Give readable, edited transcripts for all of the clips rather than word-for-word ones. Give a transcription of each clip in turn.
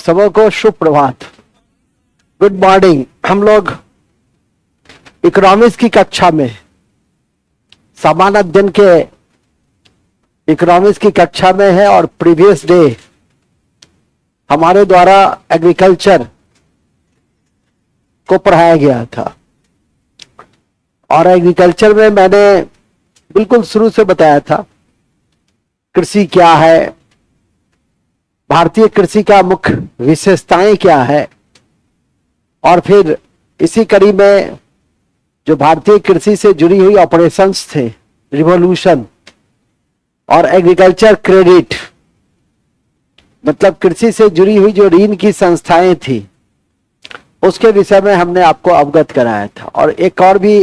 सबको शुभ प्रभात, good morning. हम लोग इकोनॉमिक्स की कक्षा में, सामान्य अध्ययन के इकोनॉमिक्स की कक्षा में है और प्रीवियस डे हमारे द्वारा एग्रीकल्चर को पढ़ाया गया था। और एग्रीकल्चर में मैंने बिल्कुल शुरू से बताया था कृषि क्या है, भारतीय कृषि का मुख्य विशेषताएं क्या है, और फिर इसी कड़ी में जो भारतीय कृषि से जुड़ी हुई ऑपरेशंस थे, रिवॉल्यूशन और एग्रीकल्चर क्रेडिट, मतलब कृषि से जुड़ी हुई जो ऋण की संस्थाएं थी, उसके विषय में हमने आपको अवगत कराया था। और एक और भी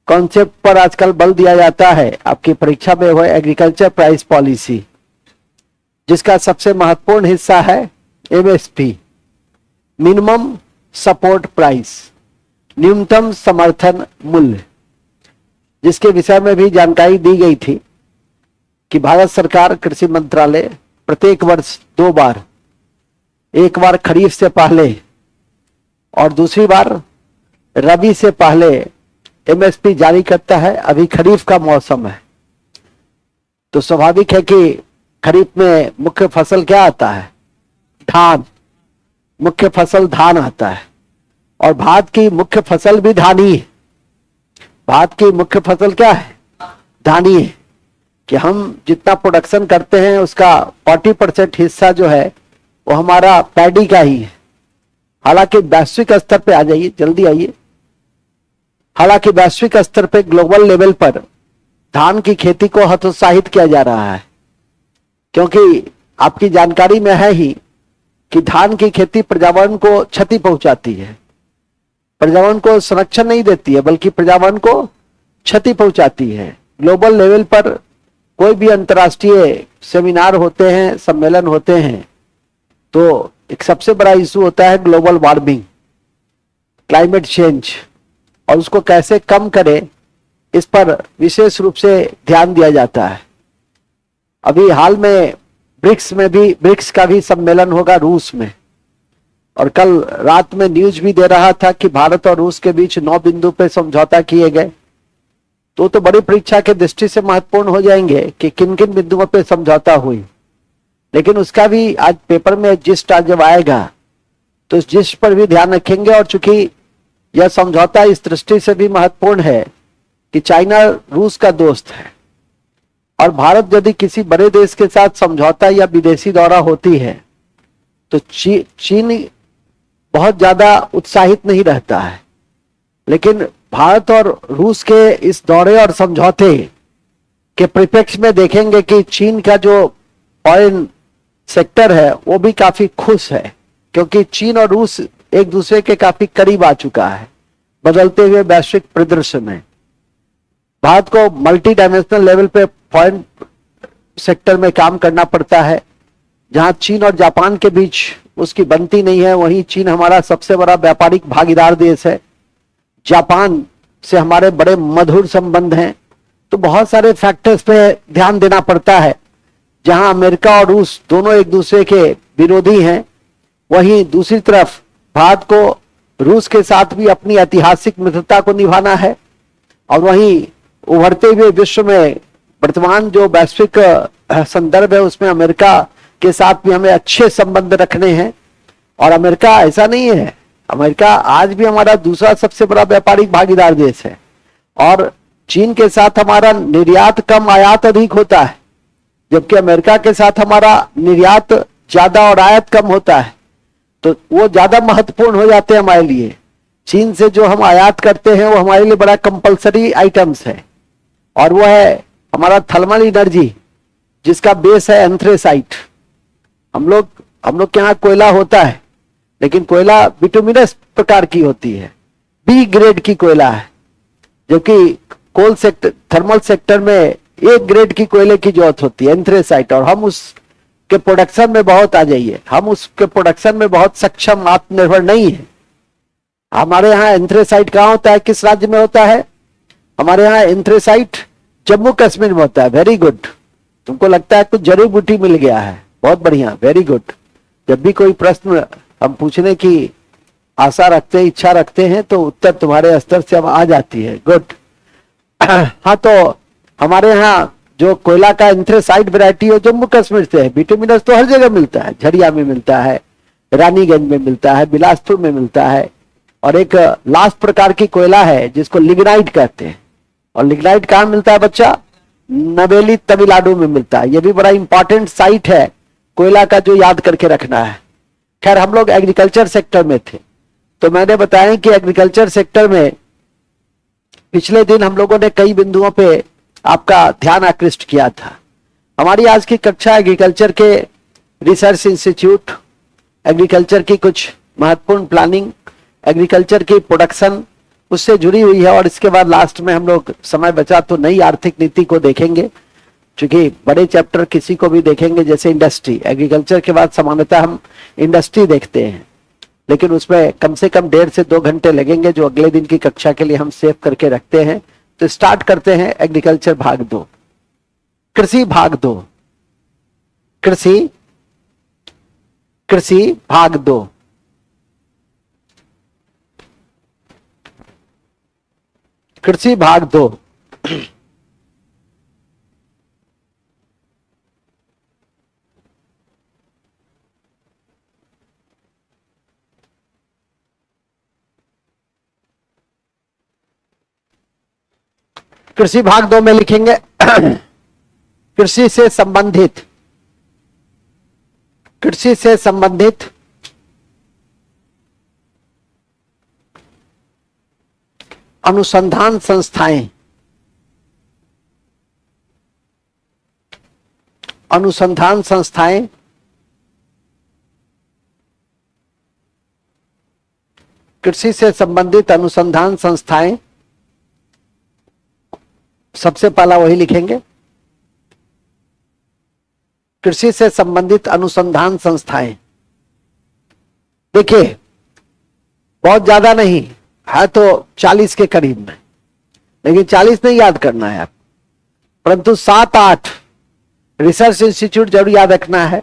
कॉन्सेप्ट पर आजकल बल दिया जाता है आपकी परीक्षा में, वह एग्रीकल्चर प्राइस पॉलिसी, जिसका सबसे महत्वपूर्ण हिस्सा है एमएसपी, मिनिमम सपोर्ट प्राइस, न्यूनतम समर्थन मूल्य, जिसके विषय में भी जानकारी दी गई थी कि भारत सरकार कृषि मंत्रालय प्रत्येक वर्ष 2 बार, एक बार खरीफ से पहले और दूसरी बार रबी से पहले एमएसपी जारी करता है। अभी खरीफ का मौसम है तो स्वाभाविक है कि खरीफ में मुख्य फसल क्या आता है, धान, मुख्य फसल धान आता है। और भारत की मुख्य फसल भी धानी है। भारत की मुख्य फसल क्या है, धानी है। कि हम जितना प्रोडक्शन करते हैं उसका 40% हिस्सा जो है वो हमारा पैडी का ही है। हालांकि वैश्विक स्तर पे, आ जाइए जल्दी आइए, हालांकि वैश्विक स्तर पे ग्लोबल लेवल पर धान की खेती को हतोत्साहित किया जा रहा है, क्योंकि आपकी जानकारी में है ही कि धान की खेती पर्यावरण को क्षति पहुंचाती है, पर्यावरण को संरक्षण नहीं देती है बल्कि पर्यावरण को क्षति पहुंचाती है। ग्लोबल लेवल पर कोई भी अंतर्राष्ट्रीय सेमिनार होते हैं, सम्मेलन होते हैं, तो एक सबसे बड़ा इशू होता है ग्लोबल वार्मिंग, क्लाइमेट चेंज, और उसको कैसे कम करें इस पर विशेष रूप से ध्यान दिया जाता है। अभी हाल में ब्रिक्स का भी सम्मेलन होगा रूस में, और कल रात में न्यूज भी दे रहा था कि भारत और रूस के बीच 9 बिंदु पे समझौता किए गए। तो बड़ी परीक्षा के दृष्टि से महत्वपूर्ण हो जाएंगे कि किन किन बिंदुओं पे समझौता हुई, लेकिन उसका भी आज पेपर में जिस्ट आज जब आएगा तो इस जिस्ट पर भी ध्यान रखेंगे। और चूंकि यह समझौता इस दृष्टि से भी महत्वपूर्ण है कि चाइना रूस का दोस्त है, और भारत यदि किसी बड़े देश के साथ समझौता या विदेशी दौरा होती है तो चीन बहुत ज्यादा उत्साहित नहीं रहता है। लेकिन भारत और रूस के इस दौरे और समझौते के परिप्रेक्ष्य में देखेंगे कि चीन का जो फॉरेन सेक्टर है वो भी काफी खुश है, क्योंकि चीन और रूस एक दूसरे के काफी करीब आ चुका है बदलते हुए वैश्विक परिदृश्य में। भारत को मल्टी डायमेंशनल लेवल पे फॉरेन सेक्टर में काम करना पड़ता है। जहां चीन और जापान के बीच उसकी बनती नहीं है, वहीं चीन हमारा सबसे बड़ा व्यापारिक भागीदार देश है। जापान से हमारे बड़े मधुर संबंध हैं। तो बहुत सारे फैक्टर्स पे ध्यान देना पड़ता है। जहां अमेरिका और रूस दोनों एक दूसरे के विरोधी हैं, वहीं दूसरी तरफ भारत को रूस के साथ भी अपनी ऐतिहासिक मित्रता को निभाना है, और वहीं उभरते हुए विश्व में वर्तमान जो वैश्विक संदर्भ है उसमें अमेरिका के साथ भी हमें अच्छे संबंध रखने हैं। और अमेरिका ऐसा नहीं है, अमेरिका आज भी हमारा दूसरा सबसे बड़ा व्यापारिक भागीदार देश है, और चीन के साथ हमारा निर्यात कम आयात अधिक होता है, जबकि अमेरिका के साथ हमारा निर्यात ज्यादा और आयात कम होता है। तो वो ज्यादा महत्वपूर्ण हो जाते हैं हमारे लिए। चीन से जो हम आयात करते हैं वो हमारे लिए बड़ा कंपलसरी आइटम्स है, और वो है हमारा थर्मल एनर्जी, जिसका बेस है एंथ्रेसाइट। हम लोग के यहाँ कोयला होता है, लेकिन कोयला बिटुमिनस प्रकार की होती है, बी ग्रेड की कोयला है, जबकि कोल सेक्टर, थर्मल सेक्टर में ए ग्रेड की कोयले की जरूरत होती है, एंथ्रेसाइट। और हम उसके प्रोडक्शन में बहुत, आ जाइए, हम उसके प्रोडक्शन में बहुत सक्षम, आत्मनिर्भर नहीं है। हमारे यहाँ एंथ्रेसाइट कहाँ होता है, किस राज्य में होता है? हमारे यहाँ एंथ्रेसाइट जम्मू कश्मीर में होता है। वेरी गुड, तुमको लगता है कुछ जड़ी बूटी मिल गया है, बहुत बढ़िया, वेरी गुड। जब भी कोई प्रश्न हम पूछने की आशा रखते हैं, इच्छा रखते हैं, तो उत्तर तुम्हारे स्तर से अब आ जाती है। गुड। हाँ, तो हमारे यहाँ जो कोयला का एंथ्रेसाइट वैरायटी है जम्मू कश्मीर से है। बिटुमिनस तो हर जगह मिलता है, झरिया में मिलता है, रानीगंज में मिलता है, बिलासपुर में मिलता है। और एक लास्ट प्रकार की कोयला है जिसको लिग्नाइट कहते हैं। और लिग्नाइट कहाँ मिलता है बच्चा? नवेली तमिलनाडु में मिलता है। ये भी बड़ा इंपॉर्टेंट साइट है कोयला का, जो याद करके रखना है। खैर, हम लोग एग्रीकल्चर सेक्टर में थे, तो मैंने बताया कि एग्रीकल्चर सेक्टर में पिछले दिन हम लोगों ने कई बिंदुओं पे आपका ध्यान आकृष्ट किया था। हमारी आज की कक्षा एग्रीकल्चर के रिसर्च इंस्टीट्यूट, एग्रीकल्चर की कुछ महत्वपूर्ण प्लानिंग, एग्रीकल्चर की प्रोडक्शन, उससे जुड़ी हुई है। और इसके बाद लास्ट में हम लोग समय बचा तो नई आर्थिक नीति को देखेंगे, क्योंकि बड़े चैप्टर किसी को भी देखेंगे जैसे इंडस्ट्री। एग्रीकल्चर के बाद सामान्यतः हम इंडस्ट्री देखते हैं, लेकिन उसमें कम से कम 1.5 से 2 घंटे लगेंगे, जो अगले दिन की कक्षा के लिए हम सेव करके रखते हैं। तो स्टार्ट करते हैं एग्रीकल्चर भाग 2, कृषि भाग 2, कृषि भाग 2। कृषि भाग 2। कृषि भाग 2 में लिखेंगे कृषि से संबंधित अनुसंधान संस्थाएं, कृषि से संबंधित अनुसंधान संस्थाएं। सबसे पहला वही लिखेंगे, कृषि से संबंधित अनुसंधान संस्थाएं। देखिए, बहुत ज्यादा नहीं है, तो 40 के करीब में, लेकिन 40 नहीं याद करना है आप, परंतु 7-8 रिसर्च इंस्टीट्यूट जरूर याद रखना है।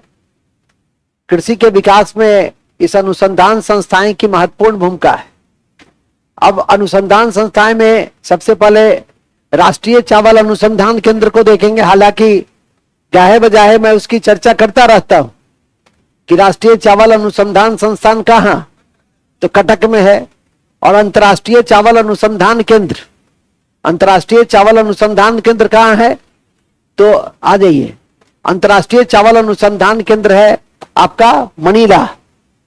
कृषि के विकास में इस अनुसंधान संस्थाएं की महत्वपूर्ण भूमिका है। अब अनुसंधान संस्थाएं में सबसे पहले राष्ट्रीय चावल अनुसंधान केंद्र को देखेंगे। हालांकि चाहे बजाहे मैं उसकी चर्चा करता रहता हूं कि राष्ट्रीय चावल अनुसंधान संस्थान कहां, तो कटक में है। और अंतर्राष्ट्रीय चावल अनुसंधान केंद्र कहां है, तो आ जाइए, अंतर्राष्ट्रीय चावल अनुसंधान केंद्र है आपका मनीला,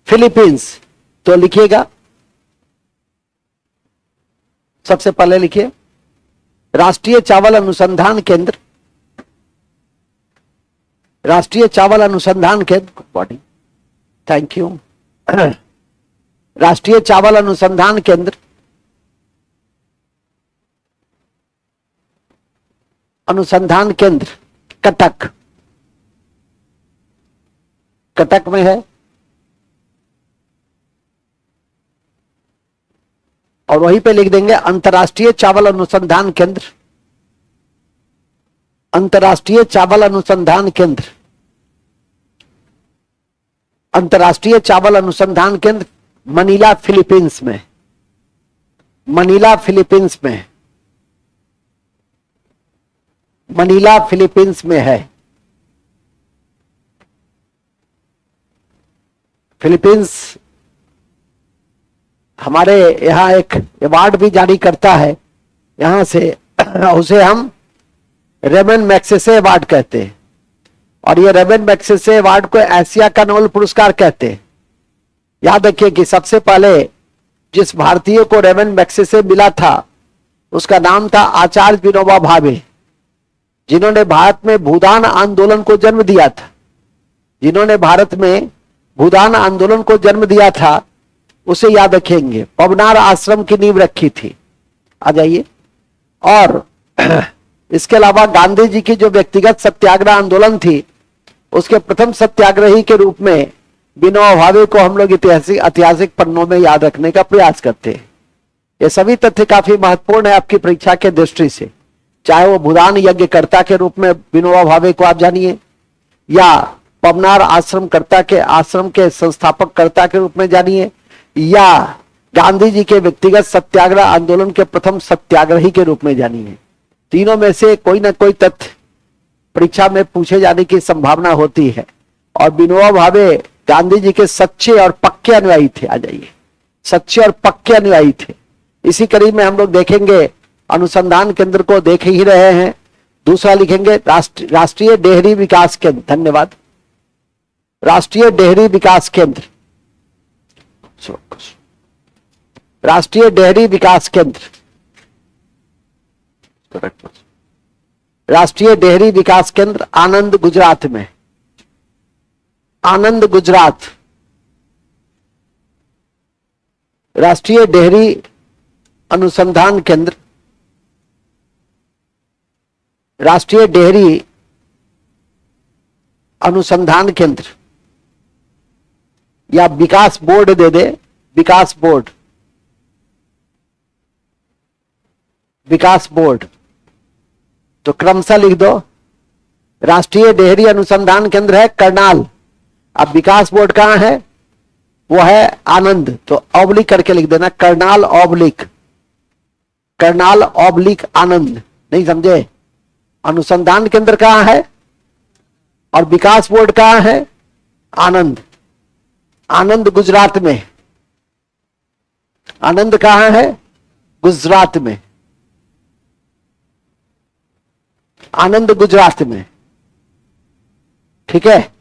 फिलीपींस। तो लिखिएगा, सबसे पहले लिखिए राष्ट्रीय चावल अनुसंधान केंद्र, बॉडी, थैंक यू। राष्ट्रीय चावल अनुसंधान केंद्र, कटक में है। और वहीं पे लिख देंगे अंतर्राष्ट्रीय चावल अनुसंधान केंद्र, अंतर्राष्ट्रीय चावल अनुसंधान केंद्र मनीला, फिलीपींस में, मनीला फिलीपींस में है। फिलीपींस हमारे यहाँ एक अवार्ड भी जारी करता है यहां से, उसे हम रेमन मैग्सेसे अवार्ड कहते हैं। और ये रेमन मैग्सेसे अवार्ड को एशिया का नोबेल पुरस्कार कहते हैं। याद रखिए कि सबसे पहले जिस भारतीय को रेमन मैग्सेसे मिला था उसका नाम था आचार्य विनोबा भावे, जिन्होंने भारत में भूदान आंदोलन को जन्म दिया था, उसे याद रखेंगे। पवनार आश्रम की नींव रखी थी। आ जाइए। और इसके अलावा गांधी जी की जो व्यक्तिगत सत्याग्रह आंदोलन थी, उसके प्रथम सत्याग्रही के रूप में विनोबा भावे को हम लोग ऐतिहासिक पन्नों में याद रखने का प्रयास करते हैं। ये सभी तथ्य काफी महत्वपूर्ण है आपकी परीक्षा के दृष्टि से, चाहे वो भूदान यज्ञकर्ता के रूप में विनोबा भावे को आप जानिए, या पवनार आश्रम के संस्थापक कर्ता के रूप में जानिए, या गांधी जी के व्यक्तिगत सत्याग्रह आंदोलन के प्रथम सत्याग्रही के रूप में जानिए। तीनों में से कोई ना कोई तथ्य परीक्षा में पूछे जाने की संभावना होती है। और विनोबा भावे गांधी जी के सच्चे और पक्के अनुयायी थे। आ जाइए, सच्चे और पक्के अनुयायी थे। इसी कड़ी में हम लोग देखेंगे, अनुसंधान केंद्र को देख ही रहे हैं। दूसरा लिखेंगे राष्ट्रीय डेयरी विकास केंद्र। धन्यवाद। राष्ट्रीय डेयरी विकास केंद्र, राष्ट्रीय डेयरी विकास केंद्र, राष्ट्रीय डेयरी विकास केंद्र आनंद, गुजरात में। आनंद, गुजरात। राष्ट्रीय डेयरी अनुसंधान केंद्र, राष्ट्रीय डेयरी अनुसंधान केंद्र, या विकास बोर्ड दे दे, विकास बोर्ड, विकास बोर्ड। तो क्रमशः लिख दो, राष्ट्रीय डेयरी अनुसंधान केंद्र है करनाल। अब विकास बोर्ड कहां है? वो है आनंद। तो ऑब्लिक करके लिख देना, करनाल ऑब्लिक, करनाल ऑब्लिक आनंद। नहीं समझे? अनुसंधान केंद्र कहां है और विकास बोर्ड कहां है? आनंद। आनंद गुजरात में। आनंद कहां है? गुजरात में। आनंद गुजरात में। ठीक है,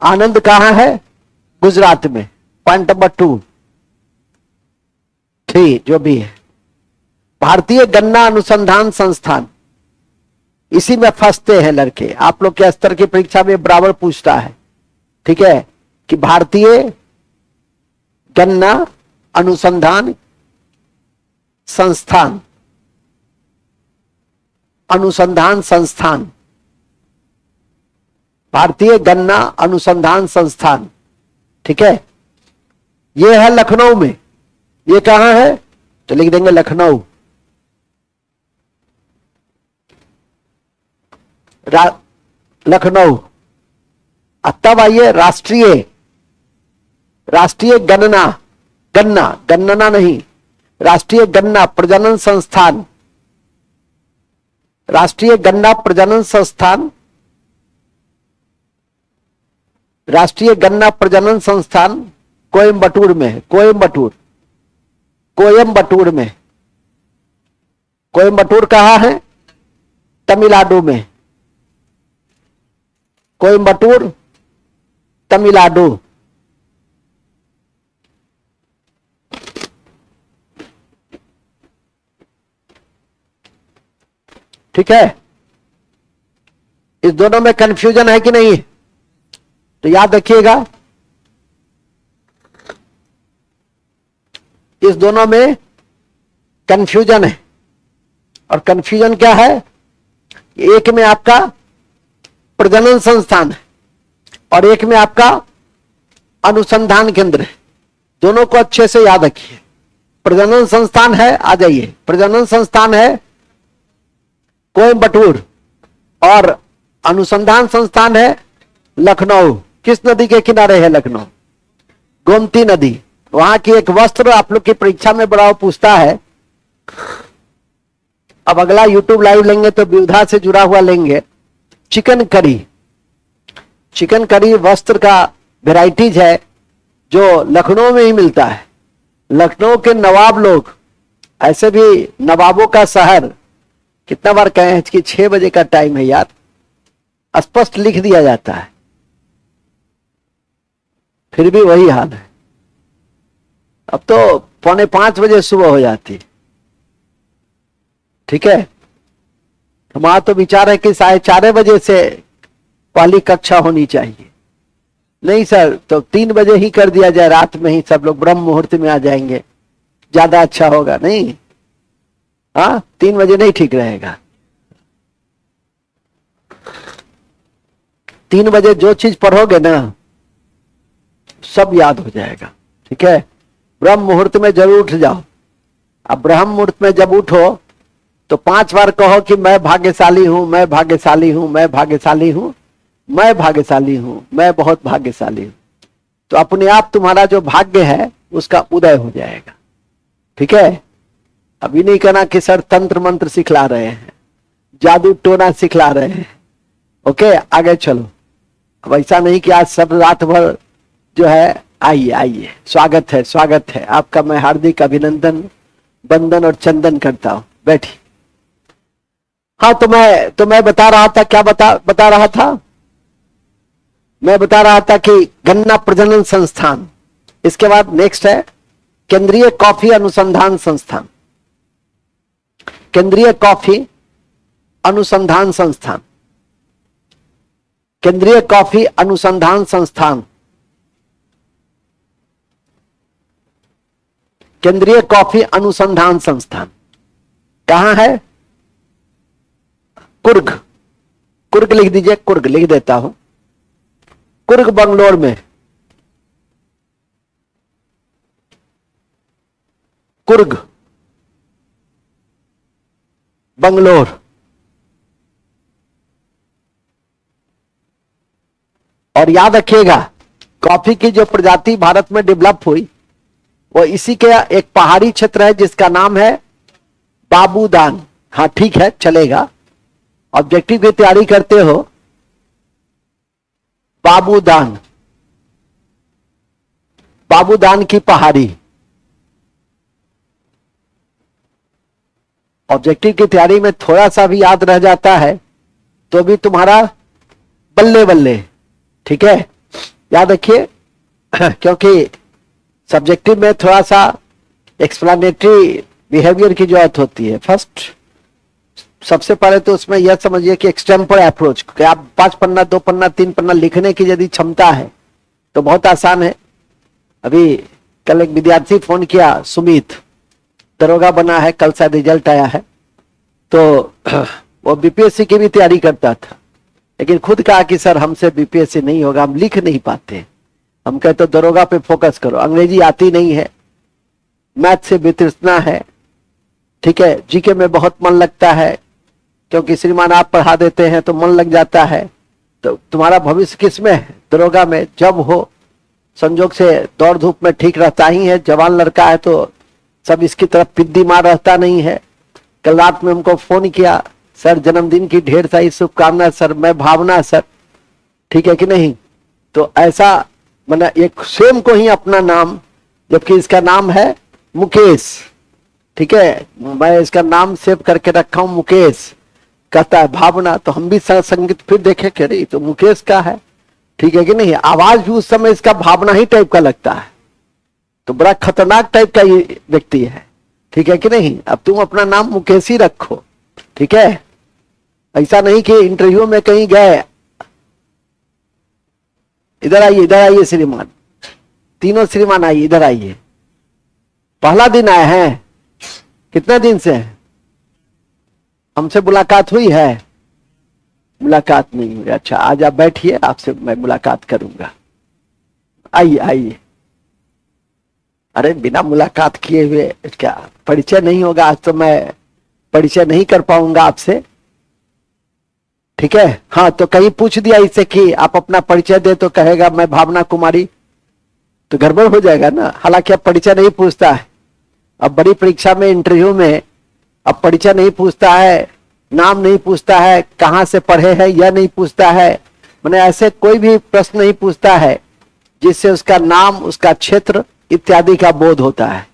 आनंद कहां है? गुजरात में। पॉइंट नंबर 2, 3 जो भी है। भारतीय गन्ना अनुसंधान संस्थान, इसी में फंसते हैं लड़के। आप लोग के स्तर की परीक्षा में बराबर पूछता है, ठीक है, कि भारतीय गन्ना अनुसंधान संस्थान, अनुसंधान संस्थान, भारतीय गन्ना अनुसंधान संस्थान। ठीक है, यह है लखनऊ में। ये कहां है? तो लिख देंगे लखनऊ। लखनऊ। तब आइए राष्ट्रीय, राष्ट्रीय गणना, गन्ना, गणना नहीं, राष्ट्रीय गन्ना प्रजनन संस्थान, राष्ट्रीय गन्ना प्रजनन संस्थान, राष्ट्रीय गन्ना प्रजनन संस्थान कोयम्बटूर में है। कोयम्बटूर, कोयम्बटूर में। कोयम्बटूर कहां है? तमिलनाडु में। कोयम्बटूर, तमिलनाडु। ठीक है, इस दोनों में कंफ्यूजन है कि नहीं? तो याद रखिएगा, इस दोनों में कंफ्यूजन है। और कंफ्यूजन क्या है? एक में आपका प्रजनन संस्थान है और एक में आपका अनुसंधान केंद्र है। दोनों को अच्छे से याद रखिए। प्रजनन संस्थान है, आ जाइए, प्रजनन संस्थान है कोयम्बटूर और अनुसंधान संस्थान है लखनऊ। किस नदी के किनारे है लखनऊ? गोमती नदी। वहां की एक वस्त्र आप लोग की परीक्षा में बड़ा पूछता है। अब अगला यूट्यूब लाइव लेंगे तो विविधा से जुड़ा हुआ लेंगे। चिकन करी, चिकन करी वस्त्र का वेराइटीज है जो लखनऊ में ही मिलता है। लखनऊ के नवाब लोग, ऐसे भी नवाबों का शहर, कितना बार कहे हैं कि 6 बजे का टाइम है यार, स्पष्ट लिख दिया जाता है, फिर भी वही हाल है। अब तो 4:45 बजे सुबह हो जाती। ठीक है, हमारा तो विचार है कि 4:30 बजे से पहली कक्षा होनी चाहिए। नहीं सर, तो 3 बजे ही कर दिया जाए, रात में ही सब लोग ब्रह्म मुहूर्त में आ जाएंगे, ज्यादा अच्छा होगा। नहीं, हाँ 3 बजे नहीं ठीक रहेगा। 3 बजे जो चीज पढ़ोगे ना सब याद हो जाएगा। ठीक है, ब्रह्म मुहूर्त में जरूर उठ जाओ। अब ब्रह्म मुहूर्त में जब उठो तो 5 बार कहो कि मैं भाग्यशाली हूं, मैं भाग्यशाली हूं, मैं भाग्यशाली हूं। मैं भाग्यशाली हूं, मैं बहुत भाग्यशाली हूं। तो अपने आप तुम्हारा जो भाग्य है उसका उदय हो जाएगा। ठीक है, अभी नहीं कहना कि सर तंत्र मंत्र सिखला रहे हैं, जादू टोना सिखला रहे हैं। ओके, आगे चलो। अब ऐसा नहीं कि आज सब रात भर जो है, आइए आइए, स्वागत है, स्वागत है आपका। मैं हार्दिक अभिनंदन, वंदन और चंदन करता हूं, बैठिए। हाँ, तो मैं बता रहा था, क्या बता रहा था? मैं बता रहा था कि गन्ना प्रजनन संस्थान, इसके बाद नेक्स्ट है केंद्रीय कॉफी अनुसंधान संस्थान। केंद्रीय कॉफी अनुसंधान संस्थान, केंद्रीय कॉफी अनुसंधान संस्थान, केंद्रीय कॉफी अनुसंधान संस्थान कहां है? कुर्ग, कुर्ग लिख दीजिए, कुर्ग लिख देता हूं, कुर्ग बंगलोर में। कुर्ग बंगलोर। और याद रखिएगा, कॉफी की जो प्रजाति भारत में डेवलप हुई वो इसी के एक पहाड़ी क्षेत्र है जिसका नाम है बाबूदान। हाँ ठीक है, चलेगा। ऑब्जेक्टिव की तैयारी करते हो, बाबूदान, बाबूदान की पहाड़ी। ऑब्जेक्टिव की तैयारी में थोड़ा सा भी याद रह जाता है तो भी तुम्हारा बल्ले बल्ले। ठीक है, याद रखिए क्योंकि सब्जेक्टिव में थोड़ा सा एक्सप्लेनेटरी बिहेवियर की जरूरत होती है। फर्स्ट, सबसे पहले तो उसमें यह समझिए कि एक्सटेम्पर अप्रोच, कि आप 5 पन्ना 2 पन्ना 3 पन्ना लिखने की यदि क्षमता है तो बहुत आसान है। अभी कल एक विद्यार्थी फोन किया, सुमित, दरोगा बना है, कल सा रिजल्ट आया है, तो वो बीपीएससी की भी तैयारी करता था, लेकिन खुद कहा कि सर हमसे बीपीएससी नहीं होगा, हम लिख नहीं पाते। हम कहते तो दरोगा पे फोकस करो, अंग्रेजी आती नहीं है, मैथ से वितृष्णा है, ठीक है, जीके में बहुत मन लगता है क्योंकि श्रीमान आप पढ़ा देते हैं तो मन लग जाता है। तो तुम्हारा भविष्य किस में है? दरोगा में। जब हो संजोग से दौड़ धूप में ठीक रहता ही है, जवान लड़का है तो सब इसकी तरफ पिद्दी मार रहता नहीं है। कल रात में हमको फोन किया, सर जन्मदिन की ढेर सारी शुभकामनाएं सर, मैं भावना सर, ठीक है कि नहीं? तो ऐसा मतलब एक स्वयं को ही अपना नाम, जबकि इसका नाम है मुकेश, ठीक है, मैं इसका नाम सेव करके रखा हूं मुकेश, कहता है भावना। तो हम भी संगीत फिर देखे कि अरे तो मुकेश का है, ठीक है कि नहीं? आवाज भी उस समय इसका भावना ही टाइप का लगता है, तो बड़ा खतरनाक टाइप का ये व्यक्ति है, ठीक है कि नहीं? अब तुम अपना नाम मुकेश ही रखो, ठीक है? ऐसा नहीं कि इंटरव्यू में कहीं गए, इधर आइए श्रीमान, तीनों श्रीमान आइए, इधर आइए। पहला दिन आए हैं, कितने दिन से? हमसे मुलाकात हुई है? मुलाकात नहीं हुई, अच्छा आज आप बैठिए, आपसे मैं मुलाकात करूंगा। आइए आइए। अरे बिना मुलाकात किए हुए क्या परिचय नहीं होगा? आज तो मैं परिचय नहीं कर पाऊंगा आपसे, ठीक है? हाँ, तो कहीं पूछ दिया इससे कि आप अपना परिचय दे तो कहेगा मैं भावना कुमारी, तो गड़बड़ हो जाएगा ना। हालांकि अब परिचय नहीं पूछता है, अब बड़ी परीक्षा में इंटरव्यू में अब परिचय नहीं पूछता है, नाम नहीं पूछता है, कहां से पढ़े हैं यह नहीं पूछता है, मैंने ऐसे कोई भी प्रश्न नहीं पूछता है जिससे उसका नाम, उसका क्षेत्र इत्यादि का बोध होता है।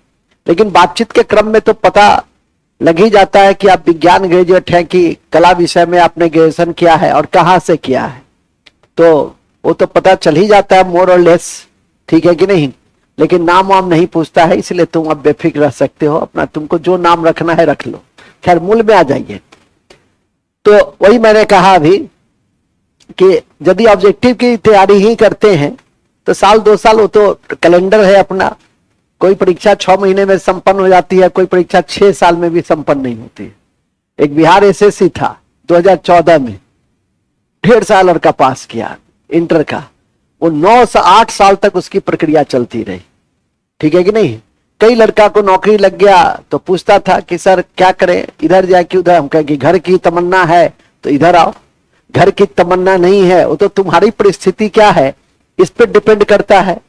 लेकिन बातचीत के क्रम में तो पता लग ही जाता है कि आप विज्ञान ग्रेजुएट हैं कि कला विषय में आपने ग्रेजुएशन किया है और कहां से किया है, तो वो तो पता चल ही जाता है मोर और लेस, ठीक है कि नहीं? लेकिन नाम वाम नहीं पूछता है, इसलिए तुम अब बेफिक्र रह सकते हो, अपना तुमको जो नाम रखना है रख लो। खैर मूल में आ जाइए। तो वही मैंने कहा अभी कि यदि ऑब्जेक्टिव की तैयारी ही करते हैं तो साल 2 साल वो तो कैलेंडर है अपना, कोई परीक्षा 6 महीने में संपन्न हो जाती है, कोई परीक्षा 6 साल में भी संपन्न नहीं होती है। एक बिहार एसएससी था 2014 में, 1.5 साल लड़का पास किया इंटर का, वो 9 से 8 साल तक उसकी प्रक्रिया चलती रही, ठीक है कि नहीं? कई लड़का को नौकरी लग गया तो पूछता था कि सर क्या करें, इधर जाए कि उधर? हम कहें कि घर की तमन्ना है तो इधर आओ, घर की तमन्ना नहीं है, वो तो तुम्हारी परिस्थिति क्या है इस पे डिपेंड करता है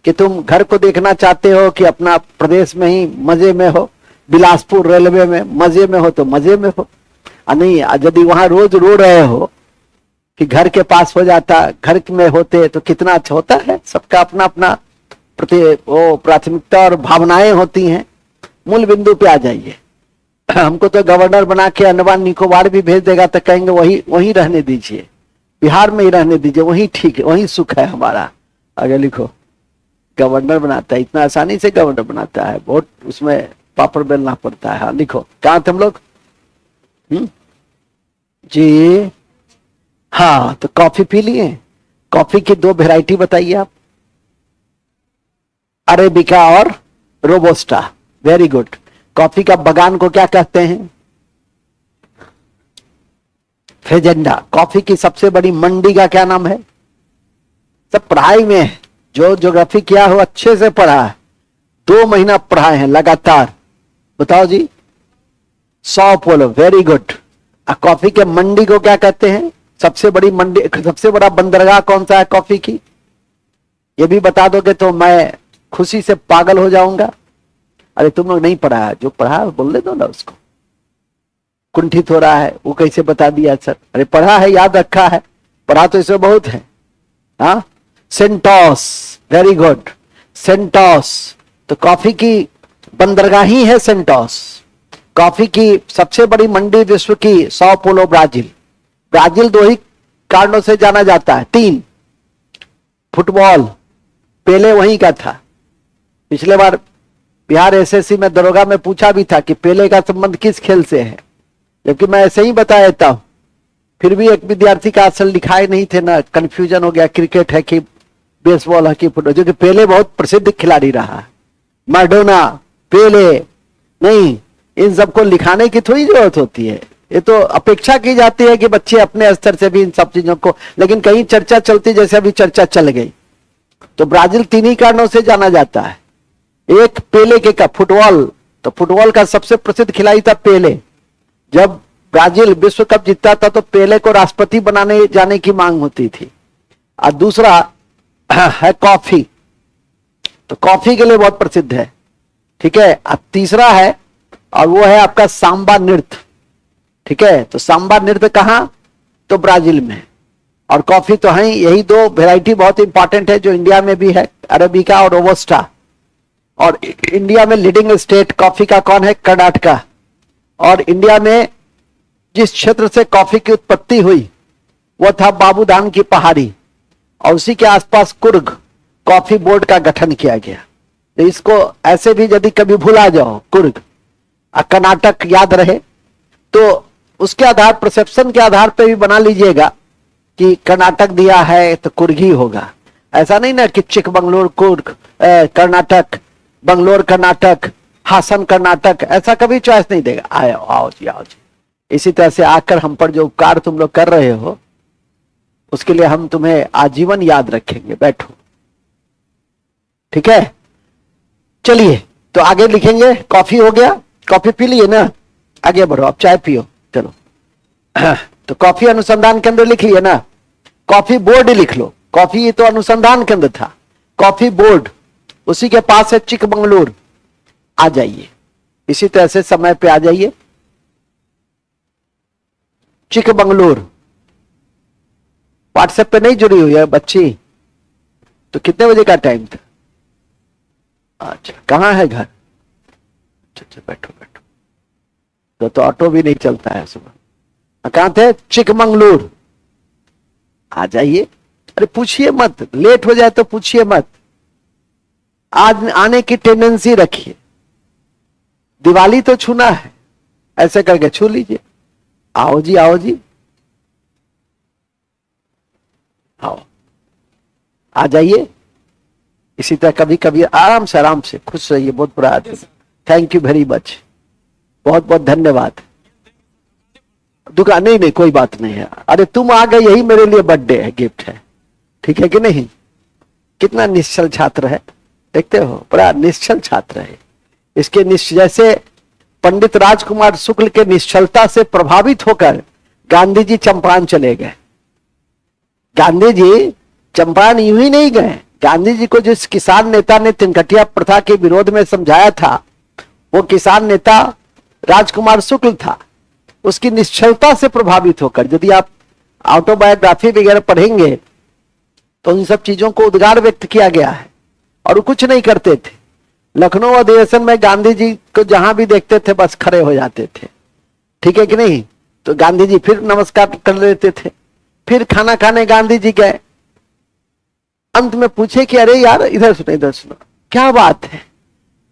कि तुम घर को देखना चाहते हो कि अपना प्रदेश में ही मजे में हो, बिलासपुर रेलवे में मजे में हो तो मजे में हो, नहीं यदि वहां रोज रो रहे हो कि घर के पास हो जाता, घर में होते तो कितना अच्छा होता है। सबका अपना अपना वो प्राथमिकता और भावनाएं होती हैं। मूल बिंदु पे आ जाइए। हमको तो गवर्नर बना के अंडमान निकोबार भी भेज देगा तो कहेंगे वही रहने दीजिए, बिहार में ही रहने दीजिए, वही ठीक है, वही सुख है हमारा। आगे लिखो, गवर्नर बनाता है, इतना आसानी से गवर्नर बनाता है, बहुत उसमें पापड़ बेलना पड़ता है। हाँ लिखो, कहाँ थे हम लोग? जी हाँ, तो कॉफी पी लिए। कॉफी की दो वैरायटी बताइए आप, अरेबिका और रोबोस्टा। Very good. कॉफी का बगान को क्या कहते हैं? फेजेंडा। कॉफी की सबसे बड़ी मंडी का क्या नाम है? सब पढ़ाई में है, जो ज्योग्राफी किया हो अच्छे से पढ़ा है, 2 महीना पढ़ाए हैं लगातार। बताओ जी। सौ पोलो। Very good. कॉफी के मंडी को क्या कहते हैं? सबसे बड़ी मंडी, सबसे बड़ा बंदरगाह कौन सा है कॉफी की? ये भी बता दोगे तो मैं खुशी से पागल हो जाऊंगा। अरे तुम लोग नहीं पढ़ा है, जो पढ़ा है बोलने दो ना उसको। कुंठित हो रहा है वो कैसे बता दिया सर? अरे पढ़ा है, याद रखा है, पढ़ा तो इसमें बहुत है। हाँ, सेंटोस। Very good, Santos. तो कॉफी की बंदरगाह ही है सेंटोस। कॉफी की सबसे बड़ी मंडी विश्व की सौ पोलो ब्राजील। ब्राजील 2 ही कारणों से जाना जाता है, 3। फुटबॉल, पेले वहीं का था। पिछले बार बिहार एसएससी में दरोगा में पूछा भी था कि पेले का संबंध किस खेल से है, जबकि मैं ऐसे ही बता देता हूं, फिर भी एक विद्यार्थी का असल लिखाए नहीं थे ना, कंफ्यूजन हो गया, क्रिकेट है कि बेसबॉल है कि फुटबॉल, जो कि पेले बहुत प्रसिद्ध खिलाड़ी रहा। मैराडोना, पेले, नहीं, इन सबको लिखाने की थोड़ी जरूरत होती है। ये तो अपेक्षा की जाती है कि बच्चे अपने स्तर से भी इन सब चीजों को, लेकिन कहीं चर्चा चलती, जैसे अभी चर्चा चल गई। तो ब्राजील 3 ही कारणों से जाना जाता है। एक पेले के का फुटबॉल, तो फुटबॉल का सबसे प्रसिद्ध खिलाड़ी था पेले। जब ब्राजील विश्व कप जीतता था तो पेले को राष्ट्रपति बनाने जाने की मांग होती थी। और दूसरा है कॉफी, तो कॉफी के लिए बहुत प्रसिद्ध है, ठीक है। अब तीसरा है, और वो है आपका सांबा नृत्य, ठीक है। तो सांबा नृत्य कहां? तो ब्राजील में। और कॉफी तो है, यही 2 वैरायटी बहुत इंपॉर्टेंट है जो इंडिया में भी है, अरेबिका और रोबोस्टा। और इंडिया में लीडिंग स्टेट कॉफी का कौन है? कर्नाटका। और इंडिया में जिस क्षेत्र से कॉफी की उत्पत्ति हुई वो था बाबूधान की पहाड़ी, और उसी के आसपास कुर्ग कॉफी बोर्ड का गठन किया गया। तो इसको ऐसे भी यदि कभी भुला जाओ, कुर्ग कर्नाटक याद रहे, तो उसके आधार, परसेप्शन के आधार पे भी बना लीजिएगा कि कर्नाटक दिया है तो कुर्ग ही होगा। ऐसा नहीं ना कि चिकमंगलुरु कुर्ग कर्नाटक, बंगलोर कर्नाटक, हासन कर्नाटक, ऐसा कभी चॉइस नहीं देगा। आओ आओ जी, आओ जी। इसी तरह से आकर हम पर जो उपकार तुम लोग कर रहे हो उसके लिए हम तुम्हें आजीवन याद रखेंगे। बैठो, ठीक है। चलिए तो आगे लिखेंगे। कॉफी हो गया, कॉफी पी लिए ना, आगे बढ़ो, अब चाय पियो, चलो। तो कॉफी अनुसंधान केंद्र लिख लिए ना, कॉफी बोर्ड लिख लो। कॉफी तो अनुसंधान केंद्र था, कॉफी बोर्ड उसी के पास है चिकमंगलुरु। आ जाइए, इसी तरह से समय पे आ जाइए। चिकमंगलुरु व्हाट्सएप पे नहीं जुड़ी हुई है बच्ची, तो कितने बजे का टाइम था? अच्छा, कहाँ है घर? अच्छा, बैठो बैठो। तो ऑटो भी नहीं चलता है सुबह। कहाँ थे? चिकमंगलुरु। आ जाइए। अरे पूछिए मत, लेट हो जाए तो पूछिए मत, आज आने की टेंडेंसी रखिए। दिवाली तो छूना है, ऐसे करके छू लीजिए। आओ जी, आओ जी, आओ, आ जाइए। इसी तरह कभी कभी आराम से खुश रहिए। बहुत बुरा आदमी, थैंक यू वेरी मच, बहुत बहुत धन्यवाद। दुकान नहीं, कोई बात नहीं है। अरे तुम आ गए, यही मेरे लिए बर्थडे है, गिफ्ट है, ठीक है कि नहीं? कितना निश्चल छात्र है, देखते हो, बड़ा निश्चल छात्र है। इसके जैसे पंडित राजकुमार शुक्ल के निश्चलता से प्रभावित होकर गांधी जी चंपारण चले गए, गांधी जी चंपारण यूं ही नहीं गए। गांधी जी को जिस किसान नेता ने तिनकटिया प्रथा के विरोध में समझाया था, वो किसान नेता राजकुमार शुक्ल था। उसकी निश्चलता से प्रभावित होकर, यदि आप ऑटोबायोग्राफी वगैरह पढ़ेंगे तो उन सब चीजों को उद्गार व्यक्त किया गया है। और वो कुछ नहीं करते थे। लखनऊ अधिवेशन में गांधी जी को जहां भी देखते थे बस खड़े हो जाते थे, ठीक है कि नहीं। तो गांधी जी फिर नमस्कार कर लेते थे। फिर खाना खाने गांधी जी गए। अंत में पूछे कि अरे यार इधर सुनो, क्या बात है,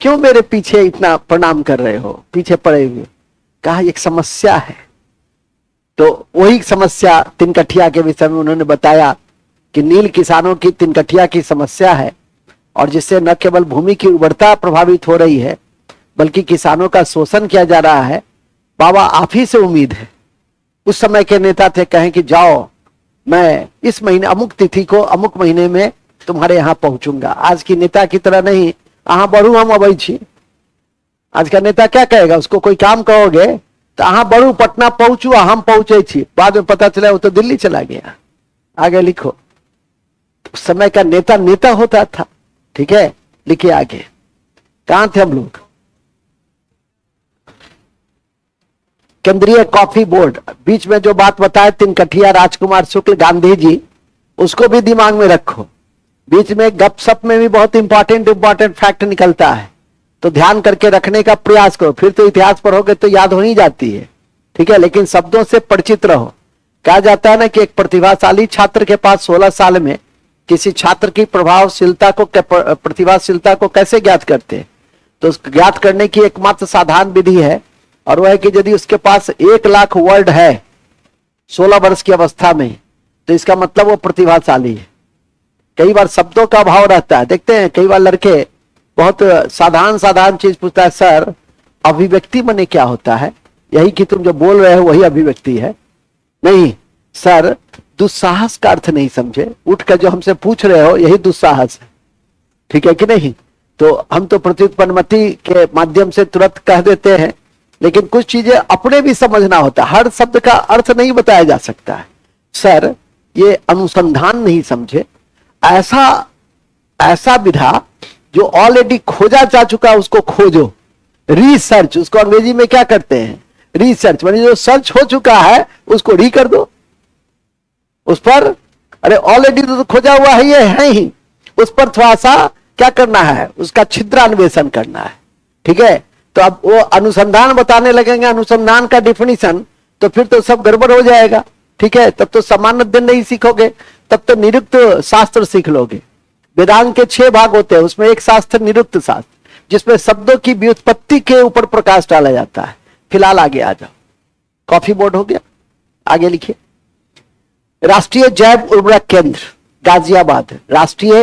क्यों मेरे पीछे इतना प्रणाम कर रहे हो, पीछे पड़े हुए। कहा एक समस्या है। तो वही समस्या तिनकठिया के विषय में उन्होंने बताया कि नील किसानों की तिनकठिया की समस्या है, और जिससे न केवल भूमि की उर्वरता प्रभावित हो रही है बल्कि किसानों का शोषण किया जा रहा है। बाबा आप ही से उम्मीद है। उस समय के नेता थे, कहें कि जाओ मैं इस महीने अमुक तिथि को अमुक महीने में तुम्हारे यहाँ पहुंचूंगा। आज की नेता की तरह नहीं, अहाँ बढ़ू हम अबै छी। आज का नेता क्या कहेगा, उसको कोई काम कहोगे तो अहाँ बढ़ू पटना पहुंचू, हम पहुंचे छी, बाद में पता चला वो तो दिल्ली चला गया। आगे लिखो। उस समय का नेता नेता होता था, ठीक है। लिखिए आगे, कहां थे हम लोग। केंद्रीय कॉफी बोर्ड, बीच में जो बात बताए तिनकठिया राजकुमार शुक्ल गांधी जी, उसको भी दिमाग में रखो। बीच में गपशप में भी बहुत इंपॉर्टेंट फैक्ट निकलता है, तो ध्यान करके रखने का प्रयास करो। फिर तो इतिहास पढ़ोगे तो याद हो ही जाती है, ठीक है, लेकिन शब्दों से परिचित रहो। कहा जाता है ना कि एक प्रतिभाशाली छात्र के पास 16 साल में किसी छात्र की प्रतिभाशीलता को कैसे ज्ञात करते हैं, तो ज्ञात करने की एकमात्र साधारण विधि है, और वह है कि यदि उसके पास 1 लाख वर्ड है 16 वर्ष की अवस्था में, तो इसका मतलब वो प्रतिभाशाली है। कई बार शब्दों का अभाव रहता है, देखते हैं कई बार लड़के बहुत साधारण चीज पूछता है, सर अभिव्यक्ति माने क्या होता है, यही कि तुम जो बोल रहे हो वही अभिव्यक्ति है। नहीं सर, दुस्साहस का अर्थ नहीं समझे, उठकर जो हमसे पूछ रहे हो यही दुस्साहस है, ठीक है कि नहीं। तो हम तो प्रत्युत्पन्नमति के माध्यम से तुरंत कह देते हैं, लेकिन कुछ चीजें अपने भी समझना होता है। हर शब्द का अर्थ नहीं बताया जा सकता है। सर ये अनुसंधान नहीं समझे, ऐसा विधा जो ऑलरेडी खोजा जा चुका उसको खोजो। रिसर्च, उसको अंग्रेजी में क्या करते हैं, रिसर्च, मानी जो सर्च हो चुका है उसको री कर दो उस पर। अरे ऑलरेडी तो खोजा हुआ है, ये है ही, उस पर थोड़ा सा क्या करना है, उसका छिद्रान्वेषण करना है, ठीक है। तो अब वो अनुसंधान बताने लगेंगे, अनुसंधान का डिफिनीशन, तो फिर तो सब गड़बड़ हो जाएगा, ठीक है। तब तो सामान्य अध्ययन नहीं सीखोगे, तब तो निरुक्त शास्त्र सीख लोगे। वेदांत के 6 भाग होते हैं, उसमें एक शास्त्र निरुक्त शास्त्र, जिसमें शब्दों की व्युत्पत्ति के ऊपर प्रकाश डाला जाता है। फिलहाल आगे आ जाओ। कॉफी बोर्ड हो गया, आगे लिखिए। राष्ट्रीय जैव उर्वरक केंद्र गाजियाबाद, राष्ट्रीय,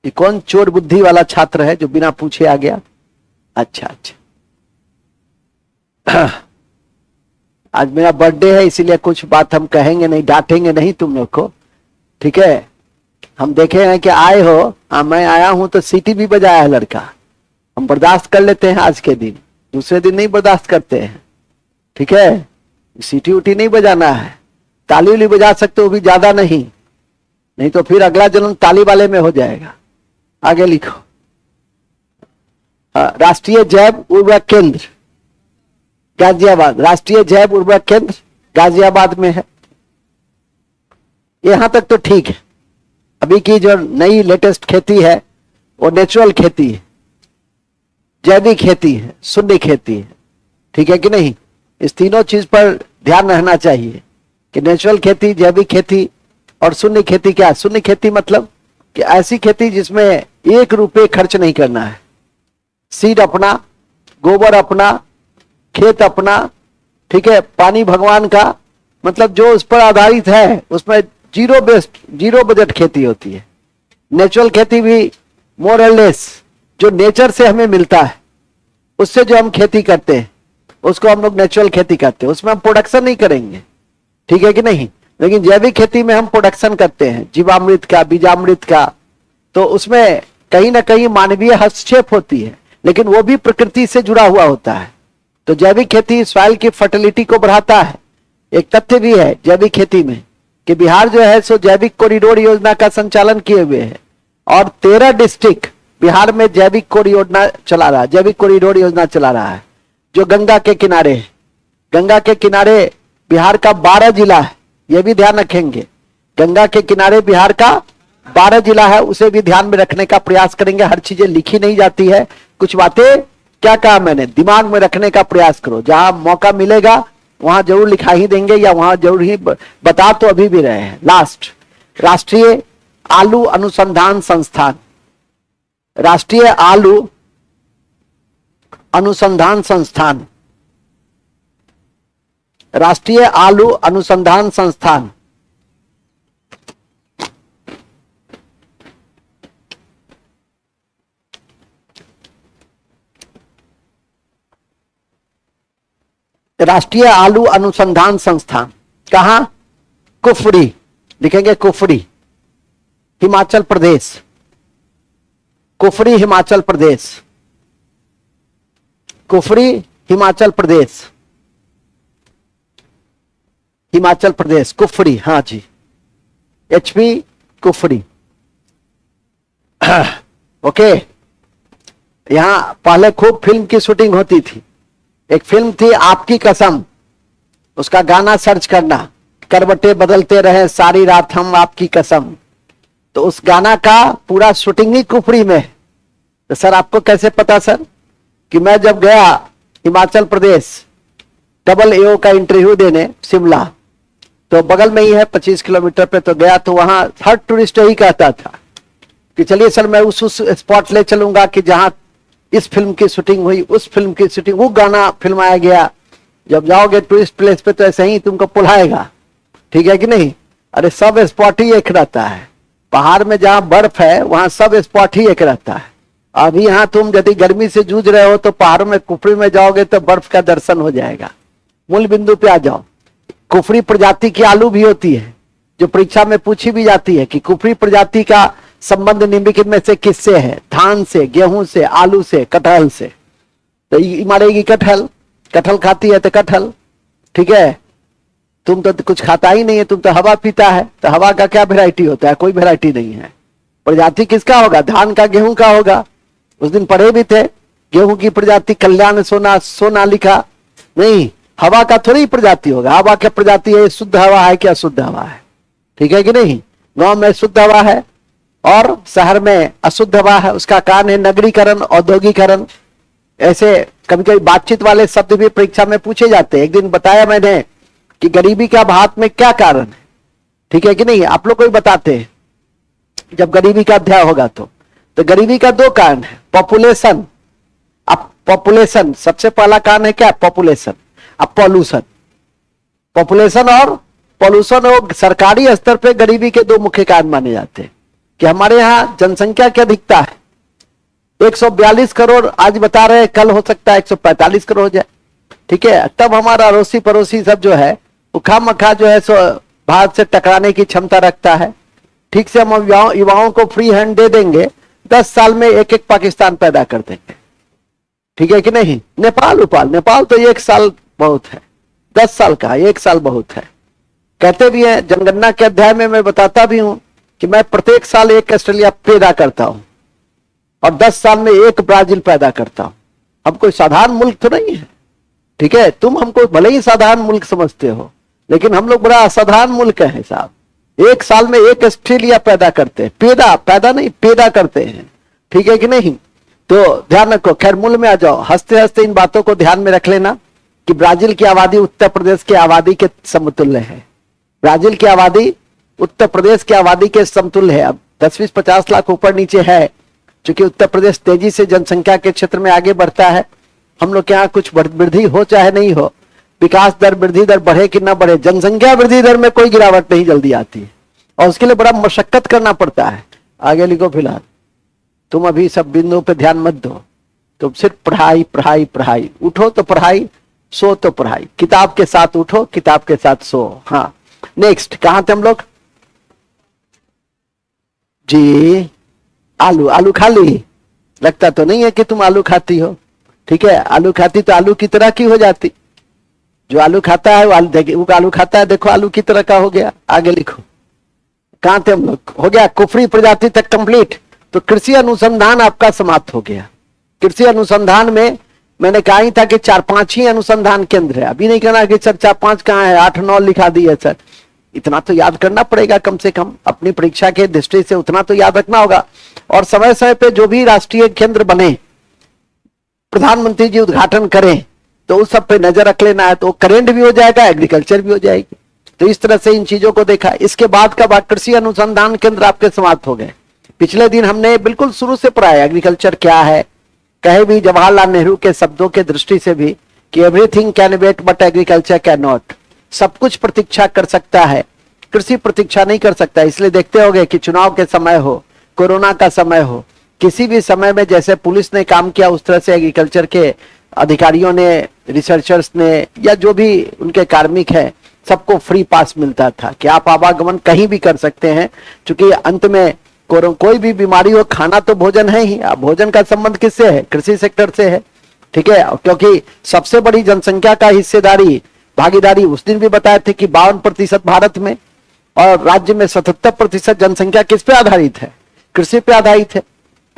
ये कौन चोर बुद्धि वाला छात्र है जो बिना पूछे आ गया। अच्छा, आज मेरा बर्थडे है इसीलिए कुछ बात हम कहेंगे नहीं, डांटेंगे नहीं तुम लोग को, ठीक है। हम देखे हैं कि आए हो, मैं आया हूं तो सीटी भी बजाया है लड़का, हम बर्दाश्त कर लेते हैं आज के दिन, दूसरे दिन नहीं बर्दाश्त करते हैं, ठीक है। सीटी उटी नहीं बजाना है, ताली उली बजा सकते हो भी ज्यादा नहीं तो फिर अगला जन्म ताली वाले में हो जाएगा। आगे लिखो। राष्ट्रीय जैव उर्वरक केंद्र गाजियाबाद, राष्ट्रीय जैव उर्वरक केंद्र गाजियाबाद में है। यहां तक तो ठीक है। अभी की जो नई लेटेस्ट खेती है वो नेचुरल खेती है, जैविक खेती है, शून्य खेती है, ठीक है कि नहीं। इस तीनों चीज पर ध्यान रहना चाहिए कि नेचुरल खेती, जैविक खेती और शून्य खेती। क्या शून्य खेती मतलब कि ऐसी खेती जिसमें 1 रुपये खर्च नहीं करना है, सीड अपना, गोबर अपना, खेत अपना, ठीक है, पानी भगवान का, मतलब जो उस पर आधारित है उसमें जीरो बजट खेती होती है। नेचुरल खेती भी मोर और लेस जो नेचर से हमें मिलता है उससे जो हम खेती करते हैं उसको हम लोग नेचुरल खेती करते हैं, उसमें हम प्रोडक्शन नहीं करेंगे, ठीक है कि नहीं। लेकिन जैविक खेती में हम प्रोडक्शन करते हैं जीवामृत का, बीजामृत का, तो उसमें कहीं ना कहीं मानवीय हस्तक्षेप होती है, लेकिन वो भी प्रकृति से जुड़ा हुआ होता है। तो जैविक खेती सॉइल की फर्टिलिटी को बढ़ाता है। एक तथ्य भी है जैविक खेती में कि बिहार जो है सो जैविक कॉरिडोर योजना का संचालन किए हुए है और 13 डिस्ट्रिक्ट बिहार में जैविक कॉरिडोर योजना चला रहा है, जैविक कॉरिडोर योजना चला रहा है जो गंगा के किनारे है। गंगा के किनारे बिहार का 12 जिला है, यह भी ध्यान रखेंगे। गंगा के किनारे बिहार का 12 जिला है, उसे भी ध्यान में रखने का प्रयास करेंगे। हर चीजें लिखी नहीं जाती है, कुछ बातें क्या कहा मैंने दिमाग में रखने का प्रयास करो। जहां मौका मिलेगा वहां जरूर लिखा ही देंगे या वहां जरूर ही बता तो अभी भी रहे हैं। लास्ट, राष्ट्रीय आलू अनुसंधान संस्थान, राष्ट्रीय आलू अनुसंधान संस्थान, राष्ट्रीय आलू अनुसंधान संस्थान। राष्ट्रीय आलू अनुसंधान संस्थान कहां? कुफरी, लिखेंगे कुफरी, हिमाचल प्रदेश, कुफरी हिमाचल प्रदेश, कुफरी हिमाचल प्रदेश, हिमाचल प्रदेश कुफरी, हाँ जी, एचपी कुफरी। ओके, यहां पहले खूब फिल्म की शूटिंग होती थी। एक फिल्म थी आपकी कसम, उसका गाना सर्च करना, करवटे बदलते रहे सारी रात हम आपकी कसम। तो उस गाना का पूरा शूटिंग ही कुफरी में है। तो सर आपको कैसे पता सर? कि मैं जब गया हिमाचल प्रदेश AA का इंटरव्यू देने शिमला, तो बगल में ही है 25 किलोमीटर पे, तो गया तो वहां हर टूरिस्ट यही कहता था कि चलिए सर मैं उस स्पॉट ले चलूंगा कि जहां इस फिल्म की शूटिंग हुई, उस फिल्म की शूटिंग, वो गाना फिल्माया गया। जब जाओगे टूरिस्ट प्लेस पे तो ऐसे ही तुमको पुलाएगा, ठीक है कि नहीं? अरे सब स्पॉट ही एक रहता है। पहाड़ में जहां बर्फ है वहां सब स्पॉट ही एक रहता है। अभी यहाँ तुम यदि गर्मी से जूझ रहे हो तो पहाड़ों में कुफरी में जाओगे तो बर्फ का दर्शन हो जाएगा। मूल बिंदु पे आ जाओ। कुफरी प्रजाति की आलू भी होती है जो परीक्षा में पूछी भी जाती है कि कुफरी प्रजाति का संबंध निम्नलिखित में से किससे है? धान से, गेहूं से, आलू से, कटहल से। तो ये मारेगी कटहल, कटहल खाती है तो कटहल, ठीक है। तुम तो कुछ खाता ही नहीं है, तुम तो हवा पीता है। तो हवा का क्या वैरायटी होता है? कोई वैरायटी नहीं है। प्रजाति किसका होगा? धान का, गेहूं का होगा। उस दिन पढ़े भी थे गेहूं की प्रजाति कल्याण सोनालिका, नहीं, हवा का थोड़ी प्रजाति होगा। हवा की प्रजाति है शुद्ध हवा है कि अशुद्ध हवा है, ठीक है कि नहीं? गांव में शुद्ध हवा है और शहर में अशुद्ध हवा है। उसका कारण है नगरीकरण, औद्योगिकरण। ऐसे कभी कभी बातचीत वाले शब्द भी परीक्षा में पूछे जाते हैं। एक दिन बताया मैंने कि गरीबी का भारत में क्या कारण है, ठीक है कि नहीं? आप लोग को भी बताते हैं जब गरीबी का अध्याय होगा तो गरीबी का 2 कारण है। पॉपुलेशन, अब पॉपुलेशन सबसे पहला कारण है क्या? पॉपुलेशन। अब पॉल्यूशन, पॉपुलेशन और पॉल्यूशन और सरकारी स्तर पे गरीबी के 2 मुख्य कारण माने जाते हैं। कि हमारे यहाँ जनसंख्या की अधिकता है 142 करोड़, आज बता रहे हैं, कल हो सकता है 145 करोड़ हो जाए, ठीक है। तब हमारा अड़ोसी पड़ोसी सब जो है वो खामखा जो है सो भारत से टकराने की क्षमता रखता है। ठीक से हम युवाओं को फ्री हैंड दे देंगे, 10 साल में एक एक पाकिस्तान पैदा कर देंगे, ठीक है कि नहीं? नेपाल तो 1 साल बहुत है, 10 साल का 1 साल बहुत है। कहते भी हैं, जनगणना के अध्याय में मैं बताता भी हूं कि मैं प्रत्येक साल 1 ऑस्ट्रेलिया पैदा करता हूं और 10 साल में 1 ब्राजील पैदा करता हूं। हम कोई साधारण मुल्क तो नहीं है, ठीक है। तुम हमको भले ही साधारण मुल्क समझते हो, लेकिन हम लोग बड़ा असाधारण मुल्क है साहब। 1 साल में 1 ऑस्ट्रेलिया पैदा करते हैं, पैदा नहीं पैदा करते हैं, ठीक है कि नहीं? तो ध्यान रखो। खैर मूल में आ जाओ। हंसते हंसते इन बातों को ध्यान में रख लेना कि ब्राजील की आबादी उत्तर प्रदेश की आबादी के समतुल्य है। ब्राजील की आबादी उत्तर प्रदेश की आबादी के समतुल्य है। अब 10-20-50 लाख ऊपर नीचे है, क्योंकि उत्तर प्रदेश तेजी से जनसंख्या के क्षेत्र में आगे बढ़ता है। हम लोग के यहाँ कुछ वृद्धि हो चाहे नहीं हो, विकास दर, वृद्धि दर बढ़े कि ना बढ़े, जनसंख्या वृद्धि दर में कोई गिरावट नहीं जल्दी आती है और उसके लिए बड़ा मशक्कत करना पड़ता है। आगे लिखो। फिलहाल तुम अभी सब बिंदुओं पे ध्यान मत दो, तुम सिर्फ पढ़ाई पढ़ाई पढ़ाई। उठो तो पढ़ाई, सो तो पढ़ाई। किताब के साथ उठो, किताब के साथ सो। हाँ, नेक्स्ट कहां थे हम लोग जी? आलू। आलू खा ली? लगता तो नहीं है कि तुम आलू खाती हो, ठीक है, आलू खाती तो आलू की तरह की हो जाती। जो आलू खाता है वो आलू, देखिए वो आलू खाता है, देखो आलू की तरह का हो गया। आगे लिखो, कहां थे हम लोग? हो गया कुफरी प्रजाति तक कंप्लीट। तो कृषि अनुसंधान आपका समाप्त हो गया। कृषि अनुसंधान में मैंने कहा ही था कि 4-5 ही अनुसंधान केंद्र है। अभी नहीं कहना कि सर 4-5 कहां है, 8-9 लिखा दिए सर। इतना तो याद करना पड़ेगा कम से कम, अपनी परीक्षा के दृष्टि से उतना तो याद रखना होगा। और समय समय पे जो भी राष्ट्रीय केंद्र बने, प्रधानमंत्री जी उद्घाटन करें, तो उस सब पे नजर रख लेना है, तो करेंट भी हो जाएगा, एग्रीकल्चर भी हो जाएगी। तो इस तरह से इन चीजों को देखा। इसके बाद का कृषि अनुसंधान केंद्र आपके समाप्त हो गए। पिछले दिन हमने बिल्कुल शुरू से पढ़ाया एग्रीकल्चर क्या है, कहे भी जवाहरलाल नेहरू के शब्दों के दृष्टि से भी कि everything can wait but agriculture cannot. सब कुछ प्रतीक्षा कर सकता है, कृषि प्रतीक्षा नहीं कर सकता। इसलिए देखते होंगे कि चुनाव के समय हो, कोरोना का समय हो, किसी भी समय में जैसे पुलिस ने काम किया उस तरह से एग्रीकल्चर के अधिकारियों ने, रिसर्चर्स ने, या जो भी उनके कार्मिक हैं, सबको फ्री पास मिलता था कि आप आवागमन कहीं भी कर सकते हैं। क्योंकि अंत में कोई भी बीमारी हो, खाना तो भोजन है ही। अब भोजन का संबंध किससे है? कृषि सेक्टर से है, ठीक है। क्योंकि सबसे बड़ी जनसंख्या का हिस्सेदारी, भागीदारी उस दिन भी बताए थे कि 52% भारत में, और राज्य में 77% जनसंख्या किस पे आधारित है? कृषि पे आधारित है।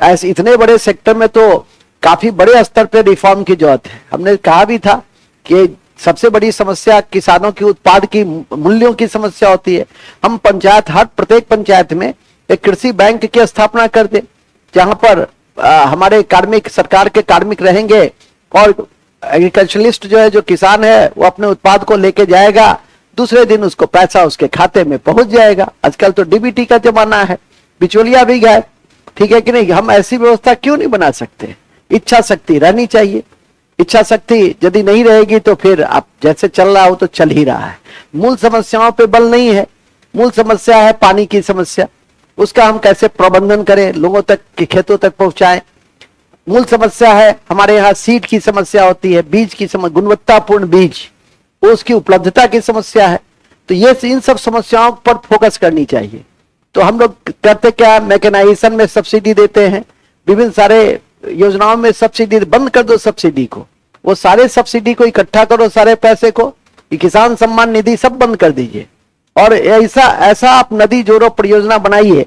ऐसे इतने बड़े सेक्टर में तो काफी बड़े स्तर पे रिफॉर्म की जरूरत है। हमने कहा भी था कि सबसे बड़ी समस्या किसानों की उत्पाद की मूल्यों की समस्या होती है। हम पंचायत, हर प्रत्येक पंचायत में एक कृषि बैंक की स्थापना कर दे, जहां पर हमारे कार्मिक, सरकार के कार्मिक रहेंगे, और एग्रीकल्चरलिस्ट जो है, जो किसान है, वो अपने उत्पाद को लेके जाएगा, दूसरे दिन उसको पैसा उसके खाते में पहुंच जाएगा। आजकल तो डीबीटी का जमाना है, बिचौलिया भी गए, ठीक है कि नहीं। हम ऐसी व्यवस्था क्यों नहीं बना सकते? इच्छा शक्ति रहनी चाहिए। इच्छा शक्ति यदि नहीं रहेगी तो फिर आप जैसे चल रहा हो तो चल ही रहा है। मूल समस्याओं पे बल नहीं है। मूल समस्या है पानी की समस्या, उसका हम कैसे प्रबंधन करें, लोगों तक के खेतों तक पहुंचाएं। मूल समस्या है हमारे यहाँ सीड की समस्या होती है, बीज की समस्या, गुणवत्तापूर्ण बीज, उसकी उपलब्धता की समस्या है। तो ये इन सब समस्याओं पर फोकस करनी चाहिए। तो हम लोग करते क्या, मैकेनाइजेशन में सब्सिडी देते हैं, विभिन्न सारे योजनाओं में सब्सिडी, बंद कर दो सब्सिडी को, वो सारे सब्सिडी को इकट्ठा करो, सारे पैसे को, किसान सम्मान निधि सब बंद कर दीजिए। और ऐसा आप नदी जोड़ो परियोजना बनाइए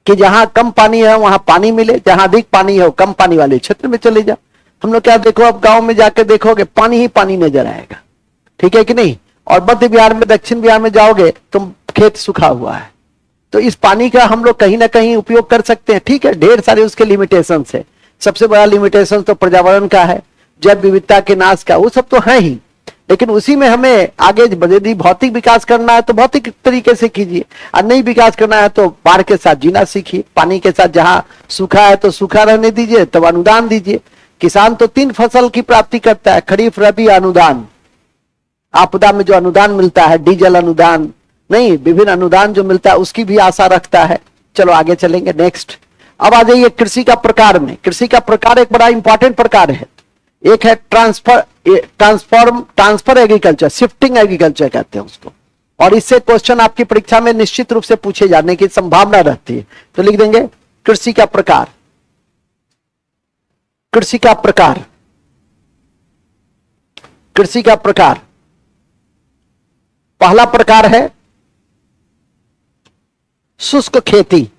कि जहां कम पानी है वहां पानी मिले, जहां अधिक पानी है वो कम पानी वाले क्षेत्र में चले जाओ। हम लोग क्या देखो, अब गांव में जाके देखोगे पानी ही पानी नजर आएगा, ठीक है कि नहीं। और मध्य बिहार में, दक्षिण बिहार में जाओगे तो खेत सूखा हुआ है। तो इस पानी का हम लोग कहीं ना कहीं उपयोग कर सकते हैं, ठीक है। ढेर सारे उसके लिमिटेशन है। सबसे बड़ा लिमिटेशन तो पर्यावरण का है, जैव विविधता के नाश का, वो सब तो है ही। लेकिन उसी में हमें आगे यदि भौतिक विकास करना है तो भौतिक तरीके से कीजिए, और नहीं विकास करना है तो बाढ़ के साथ जीना सीखिए। पानी के साथ जहां सूखा है तो सूखा रहने दीजिए, तब अनुदान दीजिए। किसान तो 3 फसल की प्राप्ति करता है, खरीफ, रबी, अनुदान। आपदा में जो अनुदान मिलता है, डीजल अनुदान नहीं, विभिन्न अनुदान जो मिलता है उसकी भी आशा रखता है। चलो आगे चलेंगे, नेक्स्ट। अब आ जाइए कृषि का प्रकार में। कृषि का प्रकार एक बड़ा इंपॉर्टेंट प्रकार है। एक है ट्रांसफर एग्रीकल्चर, शिफ्टिंग एग्रीकल्चर कहते हैं उसको। और इससे क्वेश्चन आपकी परीक्षा में निश्चित रूप से पूछे जाने की संभावना रहती है। तो लिख देंगे कृषि का प्रकार। कृषि का प्रकार, कृषि का प्रकार। पहला प्रकार है शुष्क खेती।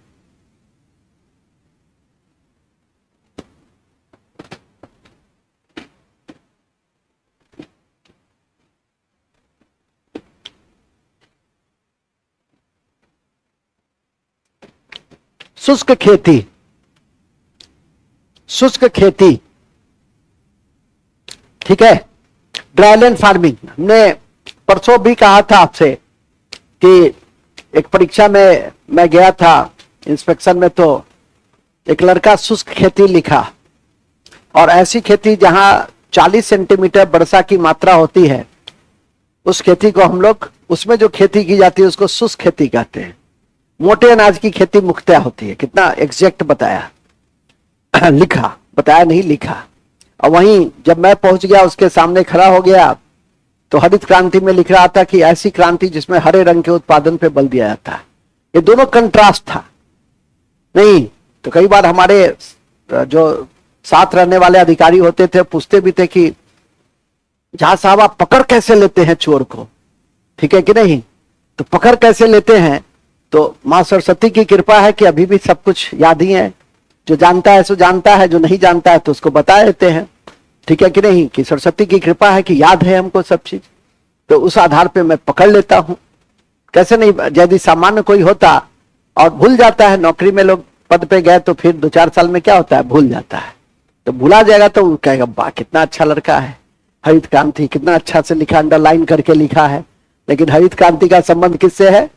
शुष्क खेती, शुष्क खेती, ठीक है। ड्राईलैंड फार्मिंग, हमने परसों भी कहा था आपसे कि एक परीक्षा में मैं गया था इंस्पेक्शन में, तो एक लड़का शुष्क खेती लिखा। और ऐसी खेती जहां 40 सेंटीमीटर वर्षा की मात्रा होती है, उस खेती को हम लोग, उसमें जो खेती की जाती है उसको शुष्क खेती कहते हैं। मोटे अनाज की खेती मुख्यतः होती है। कितना एग्जैक्ट बताया लिखा, बताया नहीं लिखा। और वहीं जब मैं पहुंच गया उसके सामने खड़ा हो गया तो हरित क्रांति में लिख रहा था कि ऐसी क्रांति जिसमें हरे रंग के उत्पादन पे बल दिया जाता है। ये दोनों कंट्रास्ट था नहीं। तो कई बार हमारे जो साथ रहने वाले अधिकारी होते थे, पूछते भी थे कि जहां साहब आप पकड़ कैसे लेते हैं चोर को, ठीक है कि नहीं, तो पकड़ कैसे लेते हैं। तो मां सरस्वती की कृपा है कि अभी भी सब कुछ याद ही है, जो जानता है सो जानता है, जो नहीं जानता है तो उसको बता देते हैं, ठीक है कि नहीं, कि सरस्वती की कृपा है कि याद है हमको सब चीज, तो उस आधार पे मैं पकड़ लेता हूं। कैसे नहीं, यदि सामान्य कोई होता और भूल जाता है, नौकरी में लोग पद पे गए तो फिर 2-4 साल में क्या होता है, भूल जाता है, तो भूला जाएगा तो वो कहेगा वाह कितना अच्छा लड़का है, हरित क्रांति कितना अच्छा से लिखा, अंडरलाइन करके लिखा है। लेकिन हरित क्रांति का संबंध किससे है?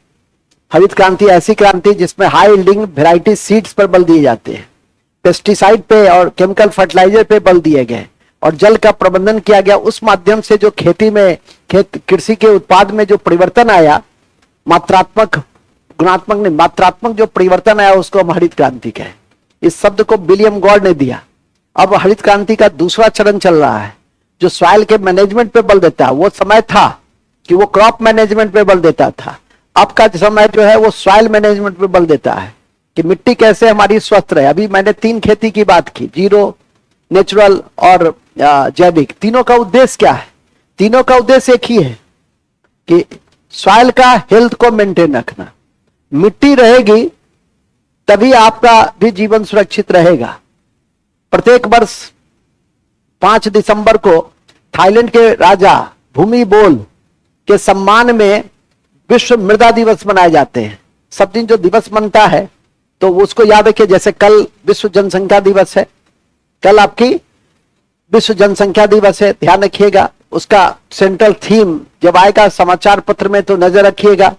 हरित क्रांति ऐसी क्रांति जिसमें हाई यील्डिंग वैरायटी सीड्स पर बल दिए जाते हैं, पेस्टिसाइड पे और केमिकल फर्टिलाइजर पे बल दिए गए, और जल का प्रबंधन किया गया। उस माध्यम से जो खेती में, कृषि के उत्पाद में जो परिवर्तन आया, मात्रात्मक, गुणात्मक नहीं, मात्रात्मक जो परिवर्तन आया उसको हम हरित क्रांति कहें। इस शब्द को विलियम गॉड ने दिया। अब हरित क्रांति का दूसरा चरण चल रहा है जो सॉइल के मैनेजमेंट पे बल देता है। वो समय था कि वो क्रॉप मैनेजमेंट पे बल देता था, अब का समय जो है वो सॉइल मैनेजमेंट पे बल देता है कि मिट्टी कैसे हमारी स्वस्थ रहे। अभी मैंने 3 खेती की बात की, जीरो, नेचुरल और जैविक। तीनों का उद्देश्य क्या है? तीनों का उद्देश्य एक ही है कि सॉइल का हेल्थ को मेंटेन रखना। मिट्टी रहेगी तभी आपका भी जीवन सुरक्षित रहेगा। प्रत्येक वर्ष 5 दिसंबर को थाईलैंड के राजा भूमिबोल के सम्मान में विश्व मृदा दिवस मनाए जाते हैं। सब दिन जो दिवस मनता है तो उसको याद रखिए। जैसे कल विश्व जनसंख्या दिवस है, कल आपकी विश्व जनसंख्या दिवस है, ध्यान रखिएगा। उसका सेंट्रल थीम जब आएगा समाचार पत्र में तो नजर रखिएगा।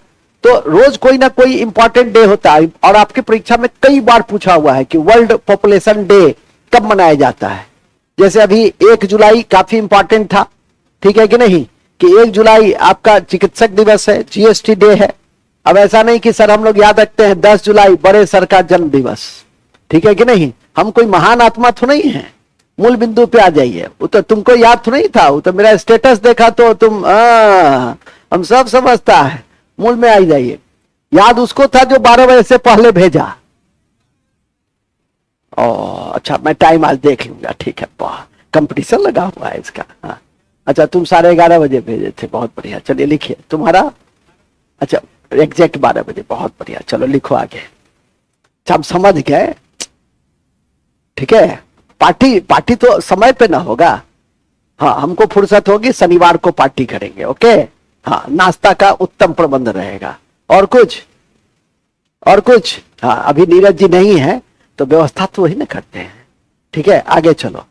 तो रोज कोई ना कोई इंपॉर्टेंट डे होता है, और आपकी परीक्षा में कई बार पूछा हुआ है कि वर्ल्ड पॉपुलेशन डे कब मनाया जाता है। जैसे अभी 1 जुलाई काफी इंपॉर्टेंट था, ठीक है कि नहीं, कि 1 जुलाई आपका चिकित्सक दिवस है, जीएसटी डे है। अब ऐसा नहीं कि सर हम लोग याद रखते हैं 10 जुलाई बड़े सर का जन्म दिवस, ठीक है कि नहीं। हम कोई महान आत्मा तो नहीं है, मूल बिंदु पे आ जाइए। वो तो तुमको याद तो नहीं था, वो तो मेरा स्टेटस देखा तो तुम हम सब समझता है, मूल में आ जाइए। याद उसको था जो 12 बजे से पहले भेजा। अच्छा मैं टाइम आज देख लूंगा, ठीक है, कंपटीशन लगा हुआ है इसका। हाँ अच्छा, तुम 11:30 बजे भेजे थे, बहुत बढ़िया। चलिए लिखिए तुम्हारा, अच्छा एग्जैक्ट 12 बजे, बहुत बढ़िया। चलो लिखो आगे। अच्छा हम समझ गए, ठीक है। पार्टी तो समय पे ना होगा। हाँ हमको फुर्सत होगी, शनिवार को पार्टी करेंगे, ओके। हाँ नाश्ता का उत्तम प्रबंध रहेगा। और कुछ? हाँ अभी नीरज जी नहीं है तो व्यवस्था तो वही ना करते हैं, ठीक है। आगे चलो,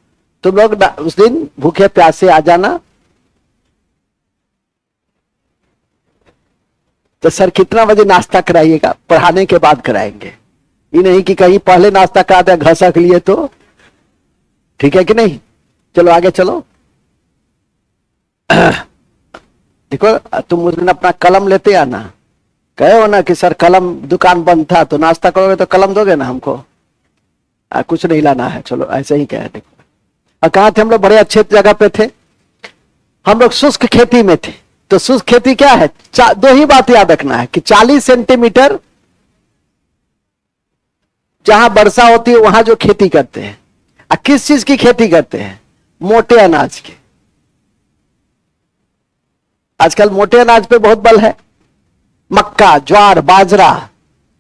तुम लोग उस दिन भूखे प्यासे आ जाना। तो सर कितना बजे नाश्ता कराइएगा? पढ़ाने के बाद कराएंगे, ये नहीं कि कहीं पहले नाश्ता करा दे घसक लिए तो, ठीक है कि नहीं। चलो आगे चलो। देखो तुम उस दिन अपना कलम लेते आना। कहे हो ना कि सर कलम दुकान बंद था, तो नाश्ता करोगे तो कलम दोगे ना हमको? कुछ नहीं लाना है, चलो ऐसे ही कहे। देखो और कहा थे हम लोग? बड़े अच्छे जगह पे थे हम लोग, शुष्क खेती में थे। तो शुष्क खेती क्या है? 2 ही बात याद रखना है कि 40 सेंटीमीटर जहां वर्षा होती है वहां जो खेती करते हैं। किस चीज की खेती करते हैं? मोटे अनाज की। आजकल मोटे अनाज पे बहुत बल है। मक्का, ज्वार, बाजरा,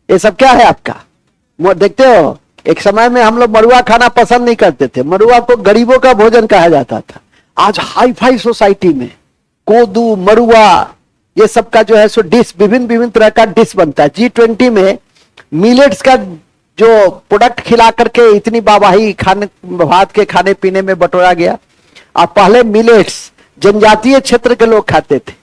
ये सब क्या है आपका? देखते हो एक समय में हम लोग मरुआ खाना पसंद नहीं करते थे, मरुआ को गरीबों का भोजन कहा जाता था। आज हाई फाई सोसाइटी में कोदू, मरुआ, ये सब का जो है सो डिश, विभिन्न तरह का डिश बनता है। G20 में मिलेट्स का जो प्रोडक्ट खिला करके इतनी वाहवाही खाने, भात के खाने पीने में बटोरा गया। अब पहले मिलेट्स जनजातीय क्षेत्र के लोग खाते थे,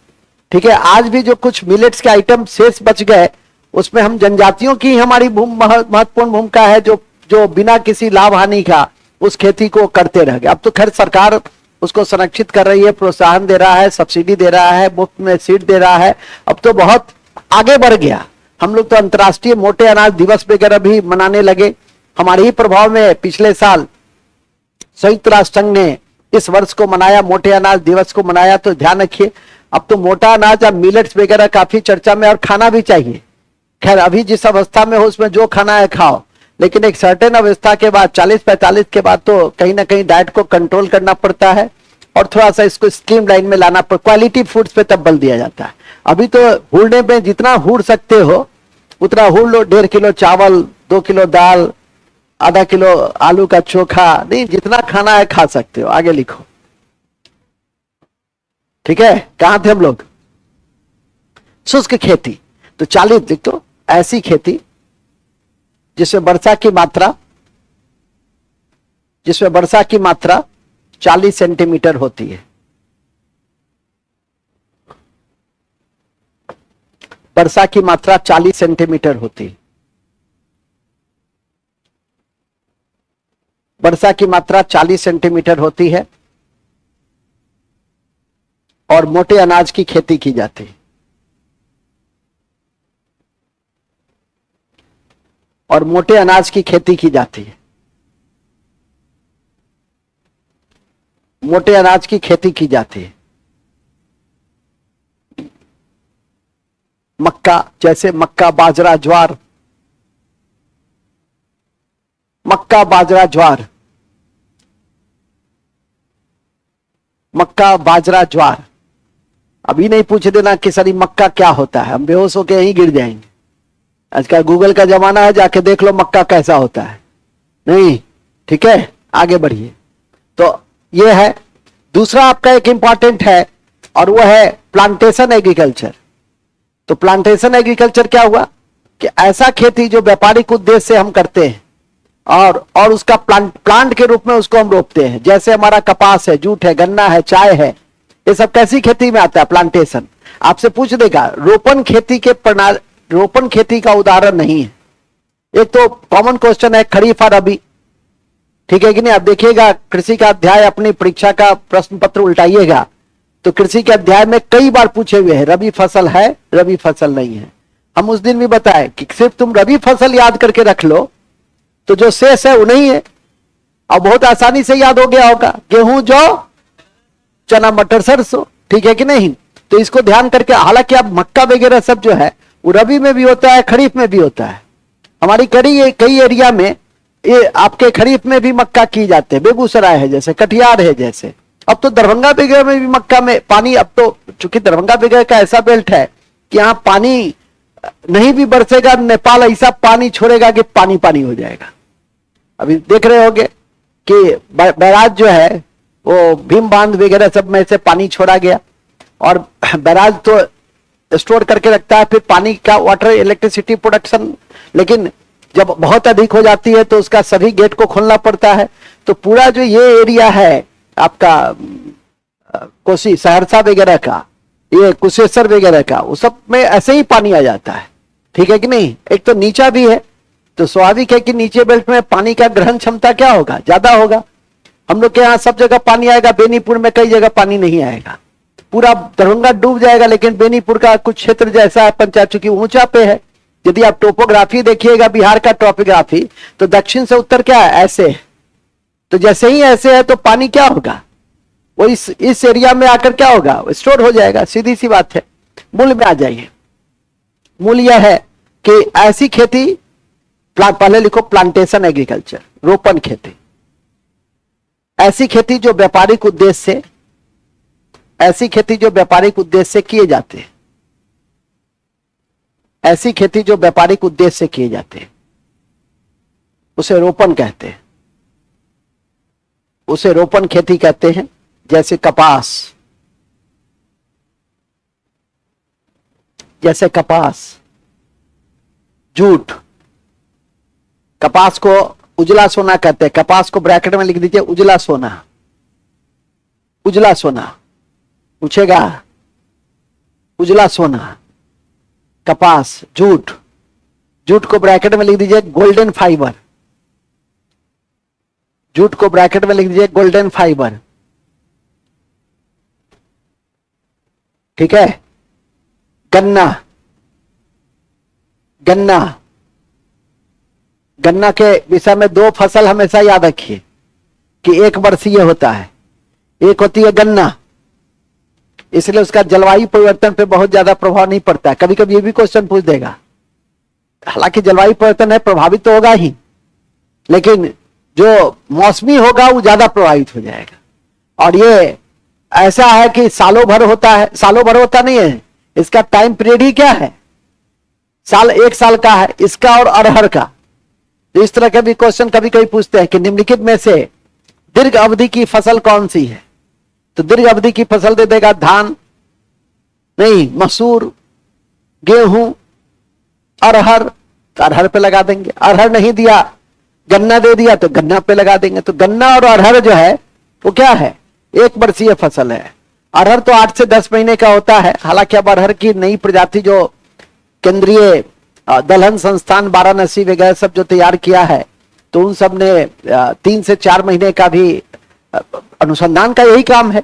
ठीक है। आज भी जो कुछ मिलेट्स के आइटम शेष बच गए उसमें हम जनजातियों की हमारी महत्वपूर्ण भूमिका है, जो बिना किसी लाभ हानि का उस खेती को करते रह गए। अब तो खैर सरकार उसको संरक्षित कर रही है, प्रोत्साहन दे रहा है, सब्सिडी दे रहा है, मुफ्त में सीड दे रहा है। अब तो बहुत आगे बढ़ गया। हम लोग तो अंतर्राष्ट्रीय मोटे अनाज दिवस वगैरह भी मनाने लगे। हमारे ही प्रभाव में पिछले साल संयुक्त राष्ट्र संघ ने इस वर्ष को मनाया, मोटे अनाज दिवस को मनाया। तो ध्यान रखिए, अब तो मोटा अनाज, अब मिलेट्स वगैरह काफी चर्चा में, और खाना भी चाहिए। खैर अभी जिस अवस्था में हो उसमें जो खाना है खाओ, लेकिन एक सर्टेन अवस्था के बाद 40-45 के बाद तो कहीं ना कहीं डाइट को कंट्रोल करना पड़ता है और थोड़ा सा इसको स्ट्रीम लाइन में लाना पड़ता, क्वालिटी फूड्स पे तब बल दिया जाता है। अभी तो हूरने में जितना हूर सकते हो उतना हूर लो, 1.5 किलो चावल, 2 किलो दाल, आधा किलो आलू का चोखा, नहीं जितना खाना है खा सकते हो। आगे लिखो, ठीक है। कहां थे हम लोग? शुष्क खेती। तो 40 लिख दो, ऐसी खेती जिसमें वर्षा की मात्रा 40 सेंटीमीटर होती है। वर्षा की मात्रा 40 सेंटीमीटर होती है। वर्षा की मात्रा 40 सेंटीमीटर होती है और मोटे अनाज की खेती की जाती है। और मोटे अनाज की खेती की जाती है। मोटे अनाज की खेती की जाती है। मक्का, जैसे मक्का, बाजरा, ज्वार, मक्का, बाजरा, ज्वार, मक्का, बाजरा, ज्वार। अभी नहीं पूछ देना कि सर मक्का क्या होता है, हम बेहोश होकर यहीं गिर जाएंगे। आजकल गूगल का जमाना है, जाके देख लो मक्का कैसा होता है। नहीं, ठीक है, आगे बढ़िए। तो ये है। दूसरा आपका एक इंपॉर्टेंट है और वो है प्लांटेशन एग्रीकल्चर। तो प्लांटेशन एग्रीकल्चर क्या हुआ कि ऐसा खेती जो व्यापारिक उद्देश्य से हम करते हैं और उसका प्लांट के रूप में उसको हम रोपते हैं। जैसे हमारा कपास है, जूट है, गन्ना है, चाय है, ये सब कैसी खेती में आता है? प्लांटेशन। आपसे पूछ देगा, रोपण खेती का उदाहरण नहीं है। एक तो कॉमन क्वेश्चन है खरीफ और रबी, ठीक है कि नहीं? आप देखिएगा कृषि का अध्याय, अपनी परीक्षा का प्रश्न पत्र उल्टाइएगा तो कृषि के अध्याय में कई बार पूछे हुए हैं रबी फसल है, रबी फसल नहीं है। हम उस दिन भी बताए कि सिर्फ तुम रबी फसल याद करके रख लो तो जो शेष है वो नहीं है, और बहुत आसानी से याद हो गया होगा। गेहूं, जौ, चना, मटर, सरसों, ठीक है कि नहीं? तो इसको ध्यान करके, हालांकि अब मक्का वगैरह सब जो है वो रबी में भी होता है, खरीफ में भी होता है। हमारी कई एरिया में ये आपके खरीफ में भी मक्का की जाते हैं। बेगूसराय है जैसे, कटिहार है जैसे, अब तो दरभंगा वगैरह में भी मक्का में पानी, अब तो चूंकि दरभंगा वगैरह का ऐसा बेल्ट है कि यहाँ पानी नहीं भी बरसेगा, नेपाल ऐसा पानी छोड़ेगा कि पानी पानी हो जाएगा। अभी देख रहे होंगे कि बैराज जो है वो भीम बांध वगैरह सब में से पानी छोड़ा गया, और बैराज तो स्टोर करके रखता है फिर पानी का, वाटर इलेक्ट्रिसिटी प्रोडक्शन, लेकिन जब बहुत अधिक हो जाती है तो उसका सभी गेट को खोलना पड़ता है। तो पूरा जो ये एरिया है आपका कोसी, सहरसा वगैरह का, ये कुशेश्वर वगैरह का, उस सब में ऐसे ही पानी आ जाता है, ठीक है कि नहीं? एक तो नीचा भी है तो स्वाभाविक है कि नीचे बेल्ट में पानी का ग्रहण क्षमता क्या होगा? ज्यादा होगा। हम लोग के यहाँ सब जगह पानी आएगा, बेनीपुर में कई जगह पानी नहीं आएगा, पूरा दरभंगा डूब जाएगा। लेकिन बेनीपुर का कुछ क्षेत्र जैसा है पंचायत, चूंकि ऊंचा पे है, यदि आप टोपोग्राफी देखिएगा बिहार का टोपोग्राफी, तो दक्षिण से उत्तर क्या है? ऐसे है। तो जैसे ही ऐसे है तो पानी क्या होगा? वो इस एरिया में आकर क्या होगा? स्टोर हो जाएगा। सीधी सी बात है। मूल में आ जाइए। मूल यह है कि ऐसी खेती, पहले लिखो प्लांटेशन एग्रीकल्चर, रोपण खेती। ऐसी खेती जो व्यापारिक उद्देश्य से, ऐसी खेती जो व्यापारिक उद्देश्य से किए जाते हैं, ऐसी खेती जो व्यापारिक उद्देश्य से किए जाते हैं उसे रोपण कहते हैं, उसे रोपण खेती कहते हैं। जैसे कपास, जैसे कपास, जूट, कपास को उजला सोना कहते हैं। कपास को ब्रैकेट में लिख दीजिए उजला सोना, उजला सोना पूछेगा, उजला सोना, कपास, जूट, जूट को ब्रैकेट में लिख दीजिए गोल्डन फाइबर, जूट को ब्रैकेट में लिख दीजिए गोल्डन फाइबर, ठीक है। गन्ना, गन्ना, गन्ना के विषय में 2 फसल हमेशा याद रखिए कि एक वर्षीय होता है, एक होती है गन्ना, इसलिए उसका जलवायु परिवर्तन पे बहुत ज्यादा प्रभाव नहीं पड़ता है। कभी कभी ये भी क्वेश्चन पूछ देगा, हालांकि जलवायु परिवर्तन है, प्रभावित तो होगा ही, लेकिन जो मौसमी होगा वो ज्यादा प्रभावित हो जाएगा। और ये ऐसा है कि सालों भर होता है, सालों भर होता नहीं है, इसका टाइम पीरियड ही क्या है, साल, 1 साल का है इसका और अरहर का। तो इस तरह के भी क्वेश्चन कभी कभी पूछते हैं कि निम्नलिखित में से दीर्घ अवधि की फसल कौन सी है। तो दीर्घ अवधि की फसल दे देगा धान नहीं, मसूर, गेहूं, अरहर, तो अरहर पे लगा देंगे। अरहर नहीं दिया, गन्ना दे दिया तो गन्ना पे लगा देंगे। तो गन्ना और अरहर जो है वो क्या है, 1 वर्षीय फसल है। अरहर तो 8 से 10 महीने का होता है। हालांकि अब अरहर की नई प्रजाति जो केंद्रीय दलहन संस्थान वाराणसी वगैरह सब जो तैयार किया है, तो उन सब ने 3 से 4 महीने का भी अनुसंधान का यही काम है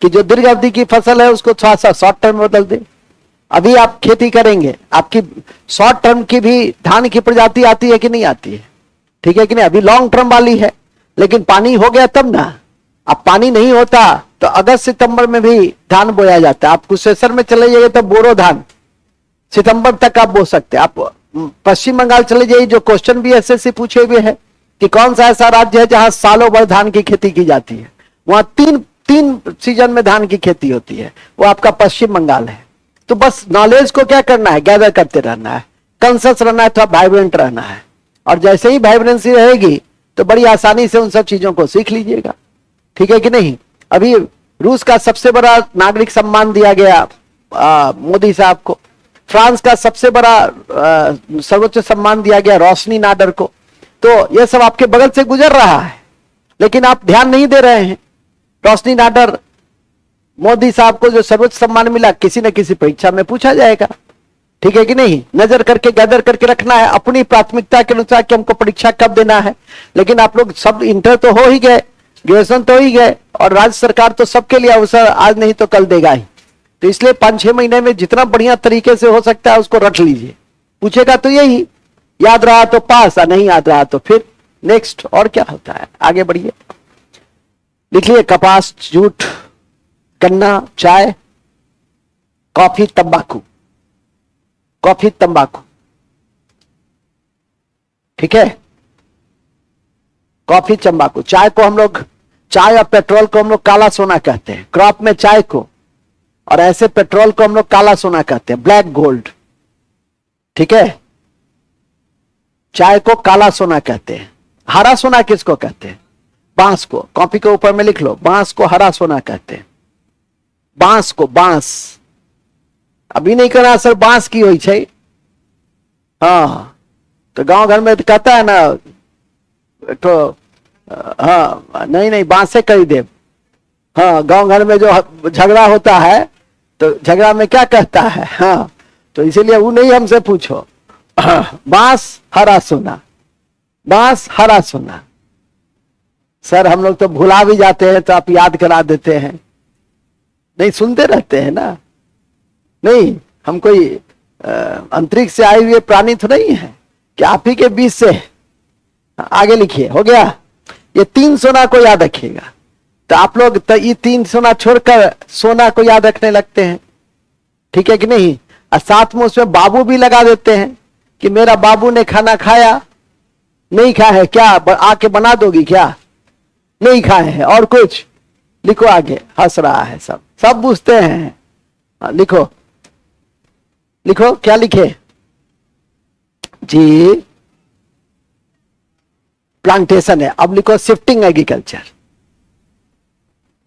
कि जो दीर्घ अवधि की फसल है उसको थोड़ा सा शॉर्ट टर्म बदल दे। अभी आप खेती करेंगे, आपकी शॉर्ट टर्म की भी धान की प्रजाति आती है कि नहीं आती है, ठीक है कि नहीं, अभी लॉन्ग टर्म वाली है, लेकिन पानी हो गया तब ना। अब पानी नहीं होता तो अगस्त सितंबर में भी धान बोया जाता है। आप कुशेश्वर में चले जाइए तो बोरो धान सितंबर तक आप बो सकते हैं। आप पश्चिम बंगाल चले जाइए, जो क्वेश्चन भी एसएससी पूछे हुए है कि कौन सा ऐसा राज्य है जहां सालों भर धान की खेती की जाती है, वहां तीन सीजन में धान की खेती होती है, वो आपका पश्चिम बंगाल है। तो बस नॉलेज को क्या करना है, गैदर करते रहना है, कंसस रहना है, थोड़ा वाइब्रेंट रहना है। और जैसे ही वाइब्रेंसी रहेगी तो बड़ी आसानी से उन सब चीजों को सीख लीजिएगा, ठीक है कि नहीं। अभी रूस का सबसे बड़ा नागरिक सम्मान दिया गया मोदी साहब को। फ्रांस का सबसे बड़ा सर्वोच्च सम्मान दिया गया रोशनी नाडर को। तो यह सब आपके बगल से गुजर रहा है, लेकिन आप ध्यान नहीं दे रहे हैं। रोशनी नाडर, मोदी साहब को जो सर्वोच्च सम्मान मिला, किसी न किसी परीक्षा में पूछा जाएगा, ठीक है कि नहीं। नजर करके गैदर करके रखना है अपनी प्राथमिकता के अनुसार कि हमको परीक्षा कब देना है। लेकिन आप लोग सब इंटर तो हो ही गए, ग्रेजुएशन तो हो ही गए, और राज्य सरकार तो सबके लिए अवसर आज नहीं तो कल देगा ही। तो इसलिए 5-6 महीने में जितना बढ़िया तरीके से हो सकता है उसको रख लीजिए। पूछेगा तो यही, याद रहा तो पास, नहीं याद रहा तो फिर नेक्स्ट। और क्या होता है, आगे बढ़िए। लिखिए कपास, जूट, गन्ना, चाय, कॉफी, तंबाकू। कॉफी, तंबाकू, ठीक है। कॉफी, तंबाकू। चाय को हम लोग, चाय और पेट्रोल को हम लोग काला सोना कहते हैं, क्रॉप में चाय को, और ऐसे पेट्रोल को हम लोग काला सोना कहते हैं, ब्लैक गोल्ड, ठीक है। चाय को काला सोना कहते हैं। हरा सोना किसको कहते हैं, बांस को। कॉपी के ऊपर में लिख लो, बांस को हरा सोना कहते हैं। बांस को, बांस अभी नहीं करना सर, बांस की हुई है। हाँ, तो गांव घर में कहता है ना, तो हाँ नहीं बांस से कर दे। हाँ, गांव घर में जो झगड़ा होता है तो झगड़ा में क्या कहता है, हाँ, तो इसीलिए वो नहीं हमसे पूछो। बांस हरा सोना, बांस हरा सोना। सर हम लोग तो भुला भी जाते हैं तो आप याद करा देते हैं, नहीं सुनते रहते हैं ना। नहीं, हम कोई अंतरिक्ष से आए हुए प्राणी तो नहीं है कि आप ही के बीच से। आगे लिखिए, हो गया। ये 3 सोना को याद रखिएगा। तो आप लोग तो ये 3 सोना छोड़कर सोना को याद रखने लगते हैं, ठीक है कि नहीं। और साथ में उसमें बाबू भी लगा देते हैं कि मेरा बाबू ने खाना खाया, नहीं खाया है क्या, आके बना दोगी क्या, नहीं खाए हैं। और कुछ लिखो आगे, हंस रहा है, सब पूछते हैं। लिखो लिखो, क्या लिखे जी, प्लांटेशन है। अब लिखो शिफ्टिंग एग्रीकल्चर।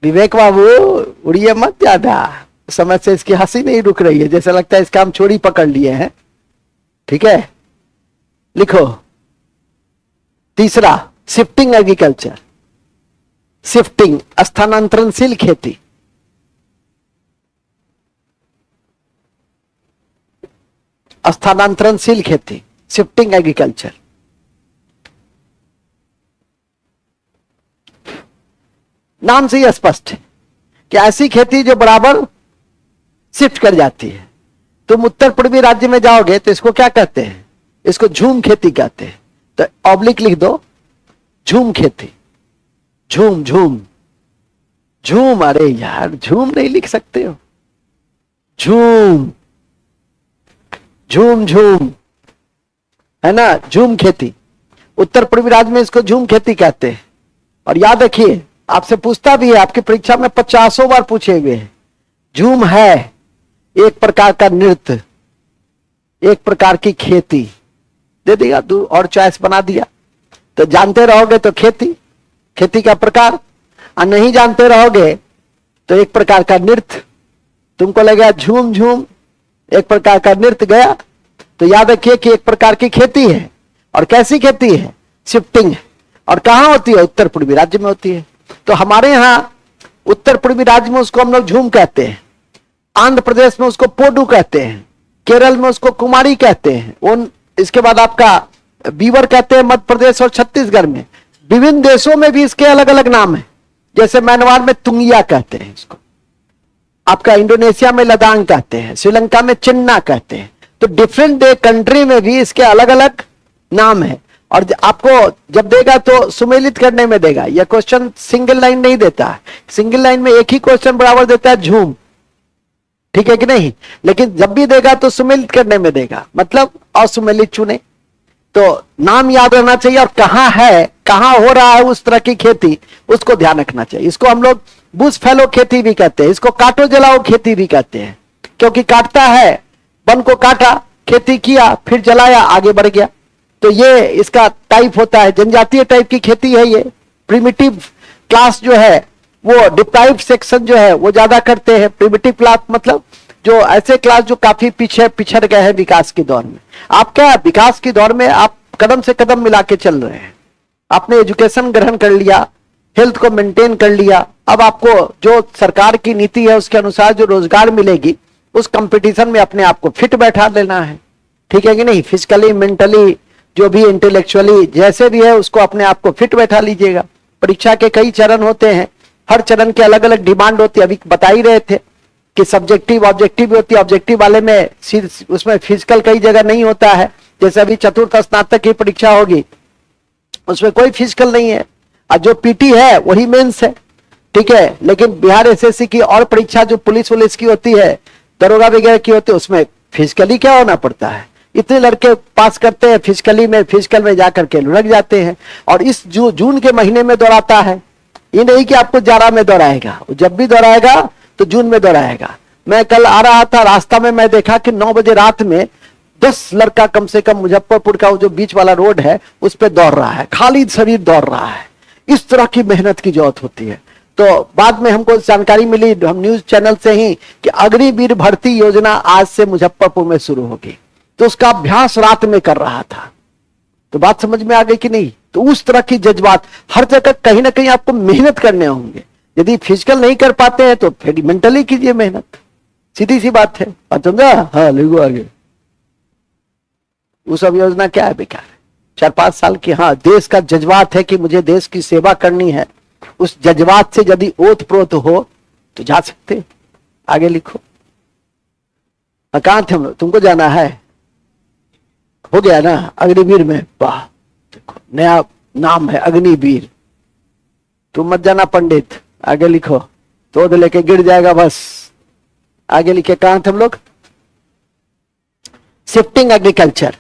विवेक बाबू उड़िए मत ज्यादा, समय से इसकी हंसी नहीं रुक रही है, जैसे लगता है इसका हम छोड़ी पकड़ लिए हैं, ठीक है। लिखो तीसरा, शिफ्टिंग एग्रीकल्चर। शिफ्टिंग, स्थानांतरणशील खेती। स्थानांतरणशील खेती, शिफ्टिंग एग्रीकल्चर। नाम से ही स्पष्ट है कि ऐसी खेती जो बराबर शिफ्ट कर जाती है। तुम उत्तर पूर्वी राज्य में जाओगे तो इसको क्या कहते हैं, इसको झूम खेती कहते हैं। तो ऑब्लिक लिख दो, झूम खेती। झूम झूम झूम, अरे यार झूम नहीं लिख सकते हो, झूम झूम झूम, है ना, झूम खेती। उत्तर पूर्वी राज्य में इसको झूम खेती कहते हैं। और याद रखिए, आपसे पूछता भी है, आपकी परीक्षा में 50 बार पूछे हुए हैं। झूम है एक प्रकार का नृत्य, एक प्रकार की खेती। दे दिया दो और चॉइस बना दिया, तो जानते रहोगे तो खेती, खेती का प्रकार, और नहीं जानते रहोगे तो एक प्रकार का नृत्य। तुमको लगेगा झूम झूम एक प्रकार का नृत्य गया, तो याद रखिए कि एक प्रकार की खेती है। और कैसी खेती है? शिफ्टिंग है। और कहां होती है? उत्तर पूर्वी राज्य में होती है। तो हमारे यहां उत्तर पूर्वी राज्य में उसको हम लोग झूम कहते हैं, आंध्र प्रदेश में उसको पोडू कहते हैं, केरल में उसको कुमारी कहते हैं, इसके बाद आपका बीवर कहते हैं मध्य प्रदेश और छत्तीसगढ़ में। विभिन्न देशों में भी इसके अलग अलग नाम है। जैसे म्यांमार में तुंगिया कहते हैं इसको, आपका इंडोनेशिया में लदांग कहते हैं, श्रीलंका में चिन्ना कहते हैं। तो डिफरेंट कंट्री में भी इसके अलग अलग नाम है। और आपको जब देगा तो सुमेलित करने में देगा। यह क्वेश्चन सिंगल लाइन नहीं देता है, सिंगल लाइन में एक ही क्वेश्चन बराबर देता है झूम, ठीक है कि नहीं। लेकिन जब भी देगा तो सुमेलित करने में देगा, मतलब असुमेलित चुने। तो नाम याद रहना चाहिए, और कहां है, कहां हो रहा है उस तरह की खेती, उसको ध्यान रखना चाहिए। इसको हम लोग बुश फैलो खेती भी कहते हैं, इसको काटो जलाओ खेती भी कहते हैं, क्योंकि काटता है, वन को काटा, खेती किया, फिर जलाया, आगे बढ़ गया। तो ये इसका टाइप होता है, जनजातीय टाइप की खेती है ये। प्रिमिटिव क्लास जो है वो डिप्राइव सेक्शन जो है वो ज्यादा करते हैं। प्रिमिटिव क्लास मतलब जो ऐसे क्लास जो काफी पीछे पिछड़ गए हैं विकास के दौर में। आप क्या विकास के दौर में आप कदम से कदम मिला के चल रहे हैं। आपने एजुकेशन ग्रहण कर लिया, हेल्थ को मेंटेन कर लिया, अब आपको जो सरकार की नीति है उसके अनुसार जो रोजगार मिलेगी उस कंपटीशन में अपने आप को फिट बैठा लेना है, ठीक है कि नहीं। फिजिकली, मेंटली, जो भी इंटेलेक्चुअली जैसे भी है उसको अपने आप को फिट बैठा लीजिएगा। परीक्षा के कई चरण होते हैं, हर चरण के अलग अलग डिमांड होती है। अभी बता ही रहे थे कि सब्जेक्टिव ऑब्जेक्टिव भी होती है। ऑब्जेक्टिव वाले में उसमें फिजिकल कई जगह नहीं होता है। जैसे अभी चतुर्थ स्नातक की परीक्षा होगी उसमें कोई फिजिकल नहीं है, और जो पीटी है वही मेंस है, ठीक है। लेकिन बिहार एसएससी की और परीक्षा जो पुलिस वुलिस की होती है, दरोगा वगैरह की होती है, उसमें फिजिकली क्या होना पड़ता है। इतने लड़के पास करते हैं फिजिकल में जाकर के लुढ़क जाते हैं। और इस जून के महीने में दौड़ाता है, ये नहीं कि आपको जाड़ा में दौड़ाएगा, जब भी दौड़ाएगा तो जून में दौड़ाएगा। मैं कल आ रहा था, रास्ता में मैं देखा कि 9 बजे रात में 10 लड़का कम से कम मुजफ्फरपुर का जो बीच वाला रोड है उस पर दौड़ रहा है, खाली शरीर दौड़ रहा है। इस तरह की मेहनत की जरूरत होती है। तो बाद में हमको जानकारी मिली हम न्यूज चैनल से ही कि अग्निवीर भर्ती योजना आज से मुजफ्फरपुर में शुरू होगी। तो उसका अभ्यास रात में कर रहा था। तो बात समझ में आ गई कि नहीं। तो उस तरह की जज्बात हर जगह कहीं ना कहीं आपको मेहनत करने होंगे। यदि फिजिकल नहीं कर पाते हैं तो फिर मेंटली कीजिए मेहनत, सीधी सी बात है। बात समझा? हाँ, लिखो आगे। वो सब योजना क्या है? बेकार है। 4-5 साल की, हाँ, देश का जज्बात है कि मुझे देश की सेवा करनी है, उस जज्बात से यदि ओत प्रोत हो तो जा सकते। आगे लिखो। कहां थे हम लोग? तुमको जाना है, हो गया ना, अग्निवीर में। वाह, देखो नया नाम है अग्निवीर। तुम मत जाना पंडित। आगे लिखो, तो लेके गिर जाएगा बस। आगे लिखे, कहां थे हम लोग? शिफ्टिंग एग्रीकल्चर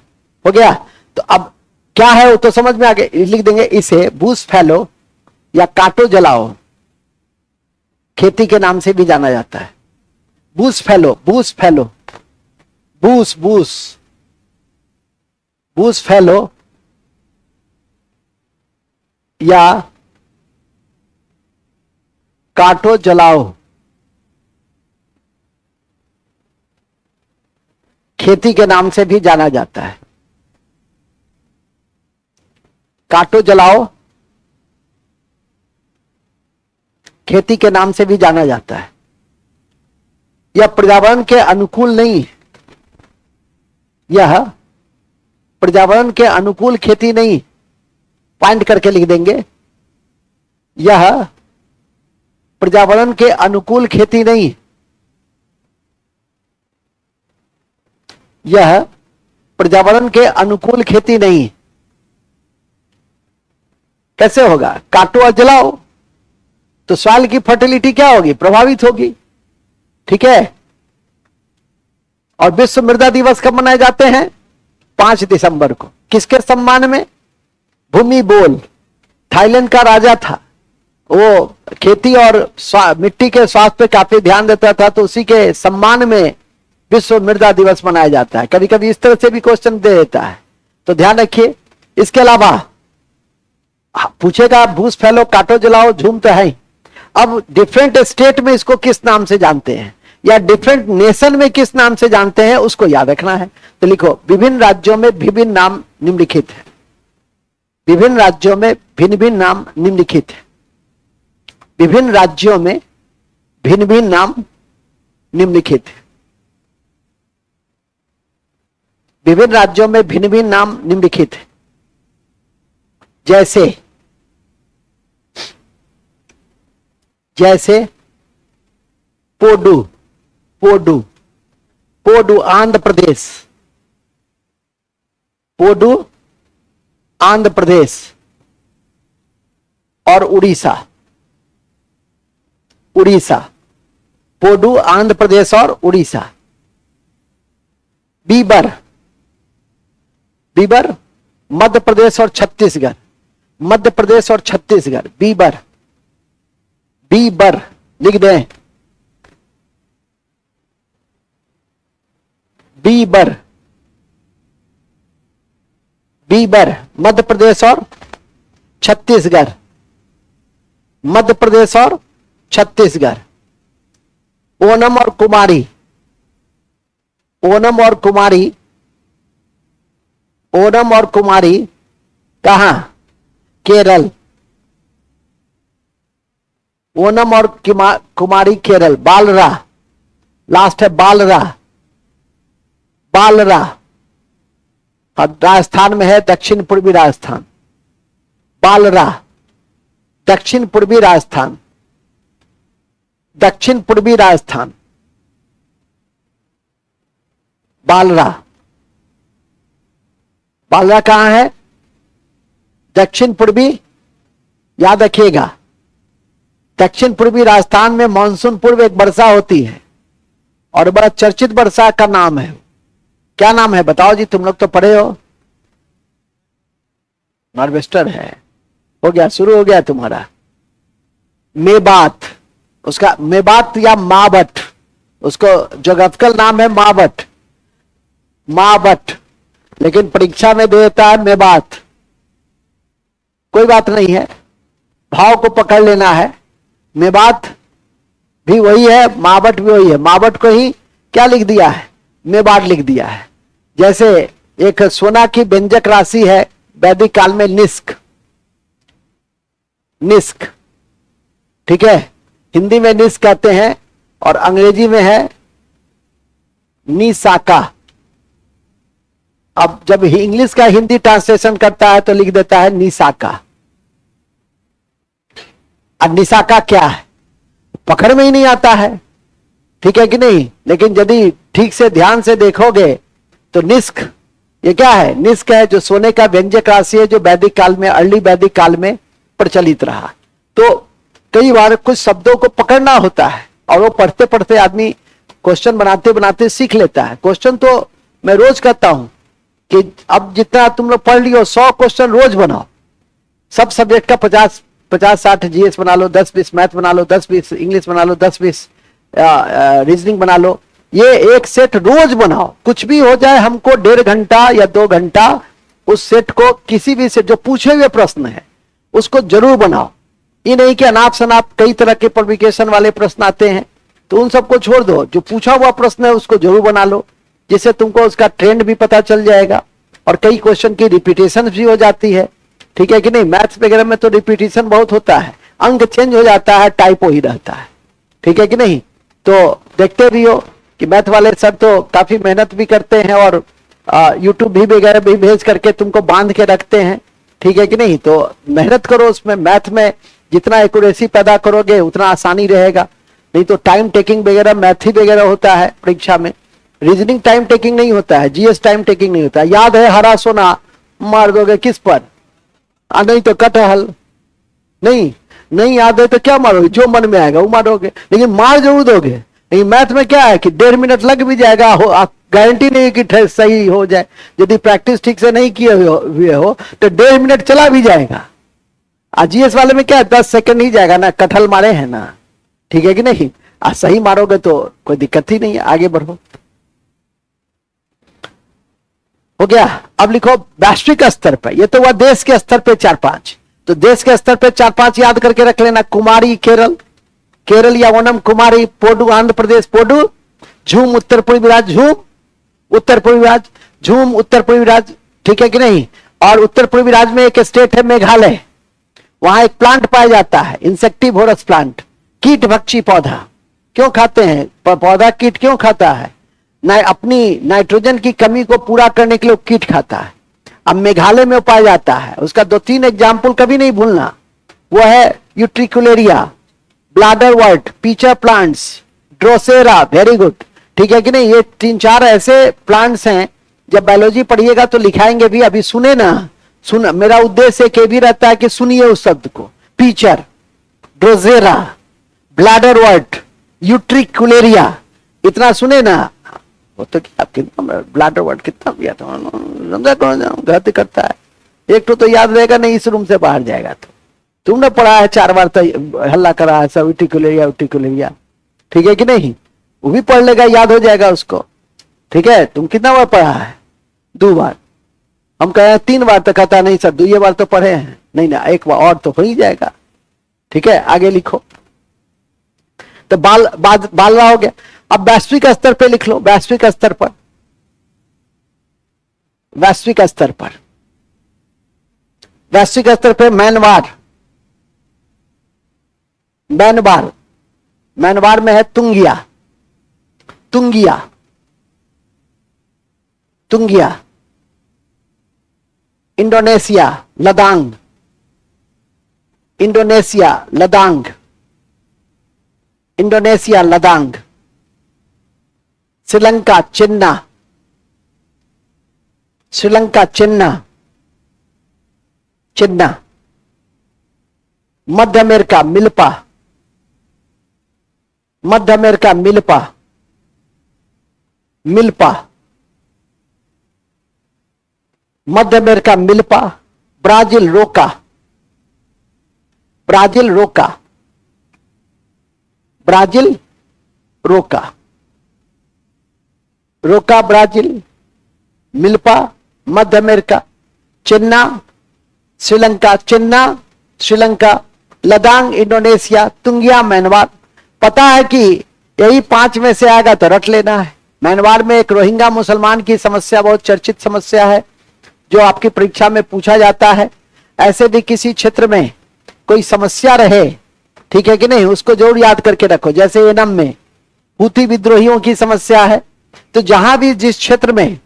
हो गया। तो अब क्या है वो तो समझ में आ गया। लिख देंगे इसे बुश फैलो या काटो जलाओ खेती के नाम से भी जाना जाता है। बुश फैलो, बुश फैलो, बुश बुश बुश फैलो या काटो जलाओ खेती के नाम से भी जाना जाता है। काटो जलाओ खेती के नाम से भी जाना जाता है। यह पर्यावरण के अनुकूल नहीं, यह पर्यावरण के अनुकूल खेती नहीं, पॉइंट करके लिख देंगे। यह पर्यावरण के अनुकूल खेती नहीं, यह पर्यावरण के अनुकूल खेती नहीं। कैसे होगा? काटो और जलाओ तो सॉइल की फर्टिलिटी क्या होगी? प्रभावित होगी, ठीक है। और विश्व मृदा दिवस कब मनाए जाते हैं? 5 दिसंबर को। किसके सम्मान में? भूमि बोल थाईलैंड का राजा था, वो खेती और मिट्टी के स्वास्थ्य पे काफी ध्यान देता था, तो उसी के सम्मान में विश्व मृदा दिवस मनाया जाता है। कभी कभी इस तरह से भी क्वेश्चन दे देता है, तो ध्यान रखिए। इसके अलावा पूछेगा भूस फैलो काटो जलाओ झूम तो है। अब डिफरेंट स्टेट में इसको किस नाम से जानते हैं या डिफरेंट नेशन में किस नाम से जानते हैं उसको याद रखना है। तो लिखो विभिन्न राज्यों में विभिन्न नाम निम्नलिखित है। विभिन्न राज्यों में भिन्न भिन्न नाम निम्नलिखित है। विभिन्न राज्यों में भिन्न भिन्न नाम निम्नलिखित है। विभिन्न राज्यों में भिन्न भिन्न नाम निम्नलिखित है। जैसे जैसे पोडू पोडू पोडू आंध्र प्रदेश, पोडू आंध्र प्रदेश और उड़ीसा। उड़ीसा, पोडू आंध्र प्रदेश और उड़ीसा। बीबर, बीबर मध्य प्रदेश और छत्तीसगढ़, मध्य प्रदेश और छत्तीसगढ़। बीबर, बीबर लिख दें। बीबर, बीबर मध्य प्रदेश और छत्तीसगढ़, मध्य प्रदेश और छत्तीसगढ़। ओनम और कुमारी, ओनम और कुमारी, ओनम और कुमारी कहां? केरल। ओनम और कुमारी केरल। बालरा, लास्ट है बालरा, बालरा राजस्थान में है, दक्षिण पूर्वी राजस्थान। बालरा दक्षिण पूर्वी राजस्थान, दक्षिण पूर्वी राजस्थान। बालरा, बालरा कहां है? दक्षिण पूर्वी, याद रखिएगा दक्षिण पूर्वी राजस्थान में मानसून पूर्व एक वर्षा होती है और बड़ा चर्चित वर्षा का नाम है। क्या नाम है बताओ जी, तुम लोग तो पढ़े हो। नॉर्वेस्टर है, हो गया, शुरू हो गया तुम्हारा। मेवात, उसका मेवात या मावट, उसको ज्योग्राफिकल नाम है मावट, मावट, लेकिन परीक्षा में देता है मेवात। कोई बात नहीं है, भाव को पकड़ लेना है। मेवात भी वही है, मावट भी वही है। मावट को ही क्या लिख दिया है? मेवात लिख दिया है। जैसे एक सोना की व्यंजक राशि है वैदिक काल में निस्क, निस्क, ठीक है, हिंदी में निस्क कहते हैं और अंग्रेजी में है निसाका। अब जब इंग्लिश का हिंदी ट्रांसलेशन करता है तो लिख देता है निसाका। अब निसाका क्या है? पकड़ में ही नहीं आता है, ठीक है कि नहीं। लेकिन यदि ठीक से ध्यान से देखोगे तो निस्क, ये क्या है? निस्क है जो सोने का व्यंजक राशि है, जो वैदिक काल में, अर्ली वैदिक काल में प्रचलित रहा। तो कई बार कुछ शब्दों को पकड़ना होता है और वो पढ़ते पढ़ते आदमी क्वेश्चन बनाते बनाते सीख लेता है। क्वेश्चन तो मैं रोज कहता हूं कि अब जितना तुम लोग पढ़ लियो 100 क्वेश्चन रोज बनाओ। सब सब्जेक्ट का 50-60 जीएस बना लो, 10-20 मैथ बना लो, 10-20 इंग्लिश बना लो, 10-20 रीजनिंग बना लो। ये एक सेट रोज बनाओ, कुछ भी हो जाए हमको 1.5 घंटा या 2 घंटा उस सेट को, किसी भी सेट जो पूछे हुए प्रश्न है उसको जरूर बनाओ। ये नहीं कि अनाप शनाप कई तरह के पब्लिकेशन वाले प्रश्न आते हैं तो उन सबको छोड़ दो, जो पूछा हुआ प्रश्न है उसको जरूर बना लो, जिससे तुमको उसका ट्रेंड भी पता चल जाएगा और कई क्वेश्चन की रिपीटेशन भी हो जाती है, ठीक है कि नहीं। मैथ्स वगैरह में तो रिपीटेशन बहुत होता है, अंक चेंज हो जाता है, टाइपो ही रहता है, ठीक है कि नहीं। तो देखते भी हो कि मैथ वाले सर तो काफी मेहनत भी करते हैं और यूट्यूब भी वगैरह भी भेज करके तुमको बांध के रखते हैं, ठीक है कि नहीं। तो मेहनत करो उसमें, मैथ में जितना एक्यूरेसी पैदा करोगे उतना आसानी रहेगा। नहीं तो टाइम टेकिंग वगैरह मैथ ही वगैरह होता है परीक्षा में, रीजनिंग टाइम टेकिंग नहीं होता है, जीएस टाइम टेकिंग नहीं होता है। याद है हरा सोना मार दोगे किस पर? नहीं तो कटहल। नहीं, नहीं याद है तो क्या मारोगे? जो मन में आएगा वो मारोगे, लेकिन मार जरूर दोगे। नहीं, मैथ में क्या है कि 1.5 मिनट लग भी जाएगा, गारंटी नहीं है कि सही हो जाए। यदि प्रैक्टिस ठीक से नहीं किए हुए हो तो 1.5 मिनट चला भी जाएगा। जीएस वाले में क्या है, 10 सेकंड ही जाएगा ना, कटहल मारे हैं ना, ठीक है कि नहीं। आज सही मारोगे तो कोई दिक्कत ही नहीं है, आगे बढ़ो। हो गया। अब लिखो वैश्विक स्तर पर, ये तो हुआ देश के स्तर पे 4-5। तो देश के स्तर पे 4-5 याद करके रख लेना। कुमारी केरल या ओनम कुमारी, पोडू आंध्र प्रदेश पोडू, झूम उत्तर पूर्वी राज्य झूम उत्तर पूर्वी राज्य, झूम उत्तर पूर्वी राज्य, ठीक है कि नहीं। और उत्तर पूर्वी राज्य में एक स्टेट है मेघालय, वहां एक प्लांट पाया जाता है इंसेक्टिवोरस प्लांट, कीट भक्षी पौधा। क्यों खाते हैं पौधा, कीट क्यों खाता है, अपनी नाइट्रोजन की कमी को पूरा करने के लिए कीट खाता है। अब मेघालय में पाया जाता है, उसका 2-3 एग्जाम्पल कभी नहीं भूलना। वो है utricularia, bladderwort, pitcher plants, drosera, very good, ठीक है कि नहीं। ये 3-4 ऐसे प्लांट्स हैं, जब बायोलॉजी पढ़िएगा तो लिखाएंगे भी, अभी सुने ना, मेरा उद्देश्य एक भी रहता है कि सुनिए उस शब्द को। पीचर, ड्रोसेरा, ब्लाडरवर्ट, यूट्रिकुलेरिया, इतना सुने ना। वो तो क्या कितना ब्लाडरवर्ट कितना दिया था, समझा कौन गलती करता है। एक तो याद रहेगा नहीं, इस रूम से बाहर जाएगा तो। तुमने पढ़ा है 4 बार तो हल्ला करा है सब, यूट्रिकुलेरिया, ठीक है कि नहीं। वो भी पढ़ लेगा, याद हो जाएगा उसको, ठीक है। तुम कितना बार पढ़ा है, 2 बार। हम कहे 3 बार तो कहता नहीं सर 2 बार तो पढ़े हैं, नहीं ना 1 बार और तो हो ही जाएगा, ठीक है। आगे लिखो। तो बाल रहा हो गया। अब वैश्विक स्तर पे लिख लो, वैश्विक स्तर पर, वैश्विक स्तर पर, वैश्विक स्तर पे म्यांमार में है तुंगिया, इंडोनेशिया लदांग, श्रीलंका चिन्ना, मध्य अमेरिका मिल्पा, मध्य अमेरिका मिल्पा, ब्राजील रोका, ब्राजील, मिल्पा, मध्य अमेरिका, चिन्ना, श्रीलंका, लदांग, इंडोनेशिया, तुंगिया, म्यांमार। पता है कि यही 5 में से आएगा तो रट लेना है। म्यांमार में एक रोहिंग्या मुसलमान की समस्या बहुत चर्चित समस्या है, जो आपकी परीक्षा में पूछा जाता है। ऐसे भी किसी क्षेत्र में कोई समस्या रहे, ठीक है कि नहीं, उसको जरूर याद करके रखो। जैसे एनम में हूथी विद्रोहियों की समस्या है, तो जहां भी जिस क्षेत्र में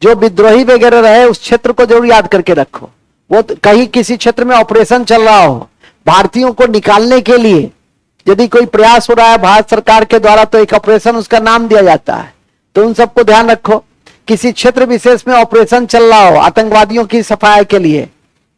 जो विद्रोही वगैरह रहे उस क्षेत्र को जरूर याद करके रखो। वो कहीं किसी क्षेत्र में ऑपरेशन चल रहा हो, भारतीयों को निकालने के लिए यदि कोई प्रयास हो रहा है भारत सरकार के द्वारा, तो एक ऑपरेशन उसका नाम दिया जाता है। तो उन सबको ध्यान रखो। किसी क्षेत्र विशेष में ऑपरेशन चल रहा हो, आतंकवादियों की सफाया के लिए,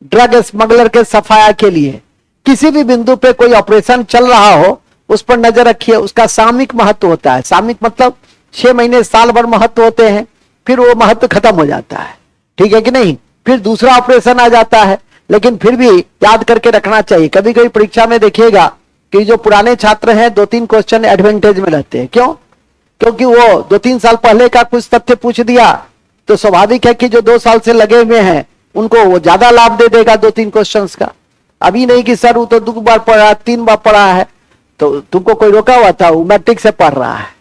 ड्रग स्मगलर के सफाया के लिए, किसी भी बिंदु पे कोई ऑपरेशन चल रहा हो, उस पर नजर रखिए। उसका सामयिक महत्व होता है। सामयिक मतलब 6 महीने साल भर महत्व होते हैं, फिर वो महत्व खत्म हो जाता है, ठीक है कि नहीं। फिर दूसरा ऑपरेशन आ जाता है, लेकिन फिर भी याद करके रखना चाहिए। कभी कभी परीक्षा में देखिएगा कि जो पुराने छात्र हैं 2-3 क्वेश्चन एडवांटेज में रहते हैं। क्यों? क्योंकि वो 2-3 साल पहले का कुछ तथ्य पूछ दिया, तो स्वाभाविक है कि जो 2 साल से लगे हुए हैं उनको वो ज्यादा लाभ दे देगा 2-3 क्वेश्चंस का। अभी नहीं कि सर वो तो 2 बार पढ़ा, 3 बार पढ़ा है। तो तुमको कोई रोका हुआ था? वो मैट्रिक से पढ़ रहा है।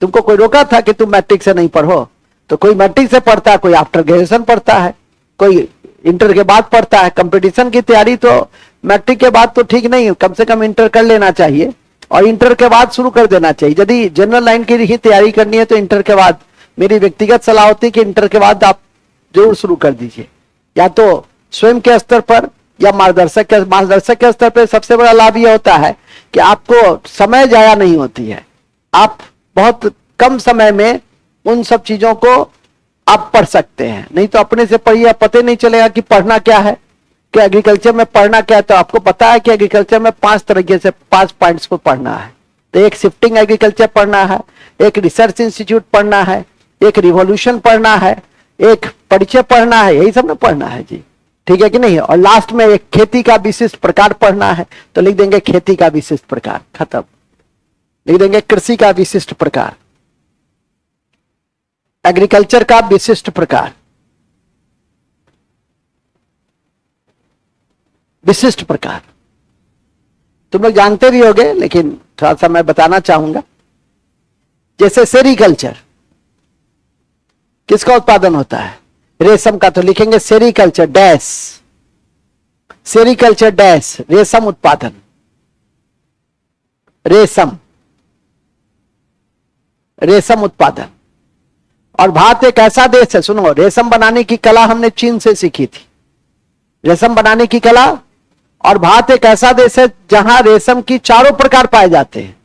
तुमको कोई रोका था कि तुम मैट्रिक से नहीं पढ़ो? तो कोई मैट्रिक से पढ़ता है, कोई आफ्टर ग्रेजुएशन पढ़ता है, कोई इंटर के बाद पढ़ता है। कंपटीशन की तैयारी तो मैट्रिक के बाद तो ठीक नहीं, कम से कम इंटर कर लेना चाहिए और इंटर के बाद शुरू कर देना चाहिए। यदि जनरल लाइन की ही तैयारी करनी है तो इंटर के बाद, मेरी व्यक्तिगत सलाह होती है कि इंटर के बाद आप जरूर शुरू कर दीजिए, या तो स्वयं के स्तर पर या मार्गदर्शक के स्तर पर। सबसे बड़ा लाभ यह होता है कि आपको समय जाया नहीं होती है, आप बहुत कम समय में उन सब चीजों को आप पढ़ सकते हैं। नहीं तो अपने से पढ़िए, पता नहीं चलेगा कि पढ़ना क्या है, कि एग्रीकल्चर में पढ़ना क्या है। तो आपको पता है कि एग्रीकल्चर में 5 तरीके से 5 पॉइंट्स को पढ़ना है। तो एक शिफ्टिंग एग्रीकल्चर पढ़ना है, एक रिसर्च इंस्टीट्यूट पढ़ना है, एक रिवॉल्यूशन पढ़ना है, एक परिचय पढ़ना है, यही सब ना पढ़ना है जी, ठीक है कि नहीं। और लास्ट में एक खेती का विशिष्ट प्रकार पढ़ना है, तो लिख देंगे खेती का विशिष्ट प्रकार, खत्म। लिख देंगे कृषि का विशिष्ट प्रकार, एग्रीकल्चर का विशिष्ट प्रकार, विशिष्ट प्रकार। तुम लोग जानते भी होगे, लेकिन थोड़ा सा मैं बताना चाहूंगा। जैसे सेरीकल्चर, किसका उत्पादन होता है? रेशम का, तो लिखेंगे सेरीकल्चर डैश, सेरीकल्चर डैश रेशम उत्पादन, रेशम, रेशम उत्पादन। और भारत एक ऐसा देश है, सुनो, रेशम बनाने की कला हमने चीन से सीखी थी, रेशम बनाने की कला। और भारत एक ऐसा देश है जहां रेशम की चारों प्रकार पाए जाते हैं।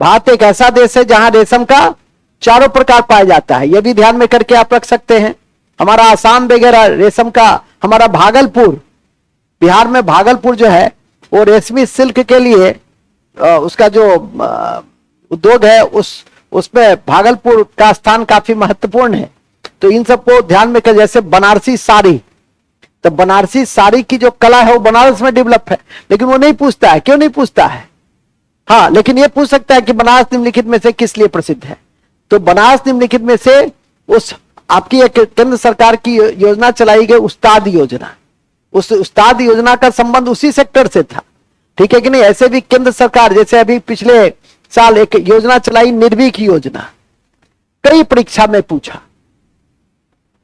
भारत एक ऐसा देश है जहां रेशम का चारों प्रकार पाया जाता है, यह भी ध्यान में करके आप रख सकते हैं। हमारा आसाम वगैरह रेशम का, हमारा भागलपुर, बिहार में भागलपुर जो है वो रेशमी सिल्क के लिए उसका जो उद्योग है उसमें भागलपुर का स्थान काफी महत्वपूर्ण है। तो इन सबको ध्यान में कर, जैसे बनारसी साड़ी, तो बनारसी साड़ी की जो कला है वो बनारस में डेवलप है, लेकिन वो नहीं पूछता है, क्यों नहीं पूछता है? हाँ, लेकिन ये पूछ सकता है कि बनारस निम्नलिखित में से किस लिए प्रसिद्ध है। तो बनारस निम्नलिखित में से उस आपकी एक केंद्र सरकार की योजना चलाई गई, उस्ताद योजना, उस उस्ताद योजना का संबंध उसी सेक्टर से था, ठीक है कि नहीं। ऐसे भी केंद्र सरकार, जैसे अभी पिछले साल एक योजना चलाई निर्भीक योजना, कई परीक्षा में पूछा,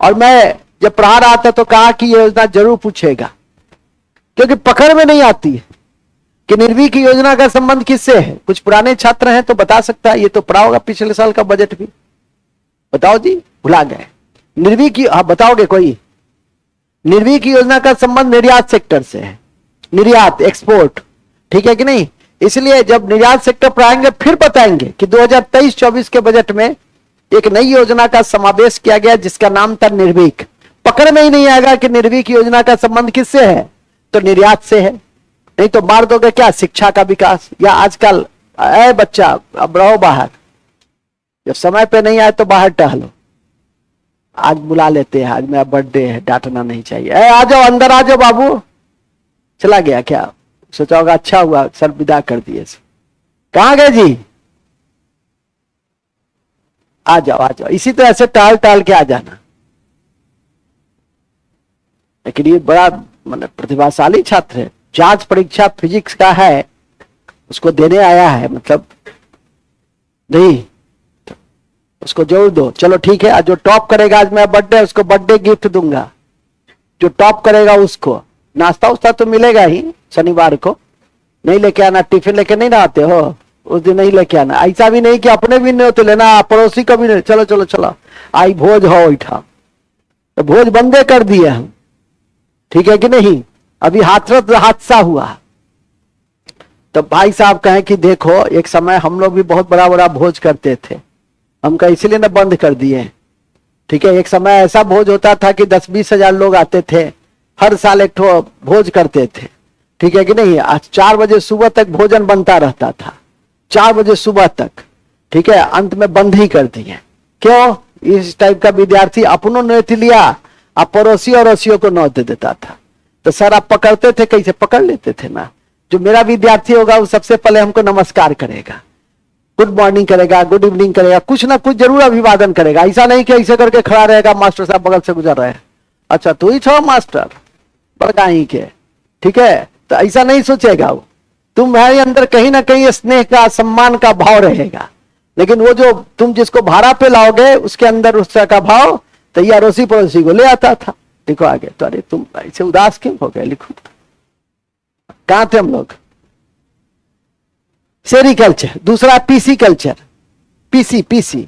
और मैं जब पढ़ा रहा था तो कहा कि यह योजना जरूर पूछेगा, क्योंकि पकड़ में नहीं आती है कि निर्भीक योजना का संबंध किससे है। कुछ पुराने छात्र हैं तो बता सकता है, ये तो पढ़ा होगा पिछले साल का बजट भी। बताओ जी, भुला गए? निर्भीक, हाँ बताओगे कोई? निर्भीक योजना का संबंध निर्यात सेक्टर से है, निर्यात, एक्सपोर्ट, ठीक है कि नहीं। इसलिए जब निर्यात सेक्टर पढ़ाएंगे फिर बताएंगे कि 2023-24 के बजट में एक नई योजना का समावेश किया गया जिसका नाम था निर्भीक। पकड़ में ही नहीं आएगा कि निर्भीक योजना का संबंध किससे है, तो निर्यात से है। नहीं तो मार दोगे क्या? शिक्षा का विकास, या आजकल अरे बच्चा अब रहो बाहर, जब समय पे नहीं आए तो बाहर टहलो, आज बुला लेते हैं, आज मेरा बर्थडे है, डांटना नहीं चाहिए, आ जाओ अंदर, आ जाओ बाबू। चला गया क्या? सोचा होगा अच्छा हुआ सर विदा कर दिए। कहां गए जी? आ जाओ आ जाओ, इसी तरह से टाल टाल के आ जाना। लेकिन ये बड़ा मतलब प्रतिभाशाली छात्र है, जांच परीक्षा फिजिक्स का है, उसको देने आया है, मतलब नहीं उसको जरूर दो। चलो ठीक है, आज जो टॉप करेगा, आज मेरा बर्थडे, उसको बर्थडे गिफ्ट दूंगा। जो टॉप करेगा उसको नाश्ता उस्ता तो मिलेगा ही, शनिवार को नहीं लेके आना, टिफिन लेके नहीं ना आते हो, उस दिन नहीं लेके आना। ऐसा भी नहीं कि अपने भी नहीं होते लेना, पड़ोसी का भी नहीं। चलो चलो चलो, आई भोज हो उठा, तो भोज बंदे कर दिए हम, ठीक है कि नहीं। अभी हाथरस हादसा हुआ, तो भाई साहब कहें कि देखो एक समय हम लोग भी बहुत बड़ा बड़ा भोज करते थे, हम का इसलिए ना बंद कर दिए, ठीक है। एक समय ऐसा भोज होता था कि 10-20 हजार लोग आते थे, हर साल एक ठो भोज करते थे, ठीक है कि नहीं। आज 4 बजे सुबह तक भोजन बनता रहता था, 4 बजे सुबह तक, ठीक है। अंत में बंद ही कर दिए। क्यों? इस टाइप का विद्यार्थी अपनों नौत लिया, आप पड़ोसी और अड़ोसियों को नौत दे देता था। तो सर आप पकड़ते थे, कैसे पकड़ लेते थे ना। जो मेरा विद्यार्थी होगा वो सबसे पहले हमको नमस्कार करेगा, गुड मॉर्निंग करेगा, गुड इवनिंग करेगा, कुछ ना कुछ जरूर अभिवादन करेगा। ऐसा नहीं कि ऐसे करके खड़ा रहेगा, मास्टर साहब बगल से गुजर रहे हैं, अच्छा तू ही छो मास्टर बड़का ही के, ठीक है। तो ऐसा नहीं सोचेगा वो, तुम्हारे अंदर कहीं ना कहीं स्नेह का, सम्मान का भाव रहेगा। लेकिन वो जो तुम जिसको भाड़ा पे लाओगे उसके अंदर उस तरह का भाव, तो ये अड़ोसी पड़ोसी को ले आता था। लिखो आगे। तो अरे तुम ऐसे उदास क्यों हो गए? लिखो कहां थे हम लोग? सेरीकल्चर। दूसरा पीसी कल्चर, पीसी पीसी,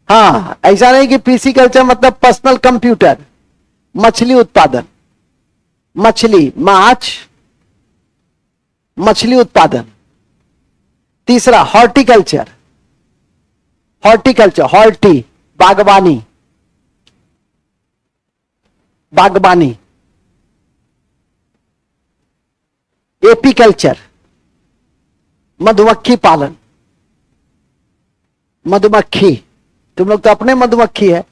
हाँ ऐसा नहीं कि पीसी कल्चर मतलब पर्सनल कंप्यूटर। मछली उत्पादन, मछली, माछ, मछली उत्पादन। तीसरा हॉर्टिकल्चर, हॉर्टिकल्चर, हॉर्टी बागवानी, बागवानी। एपीकल्चर मधुमक्खी पालन, मधुमक्खी, तुम लोग तो अपने मधुमक्खी है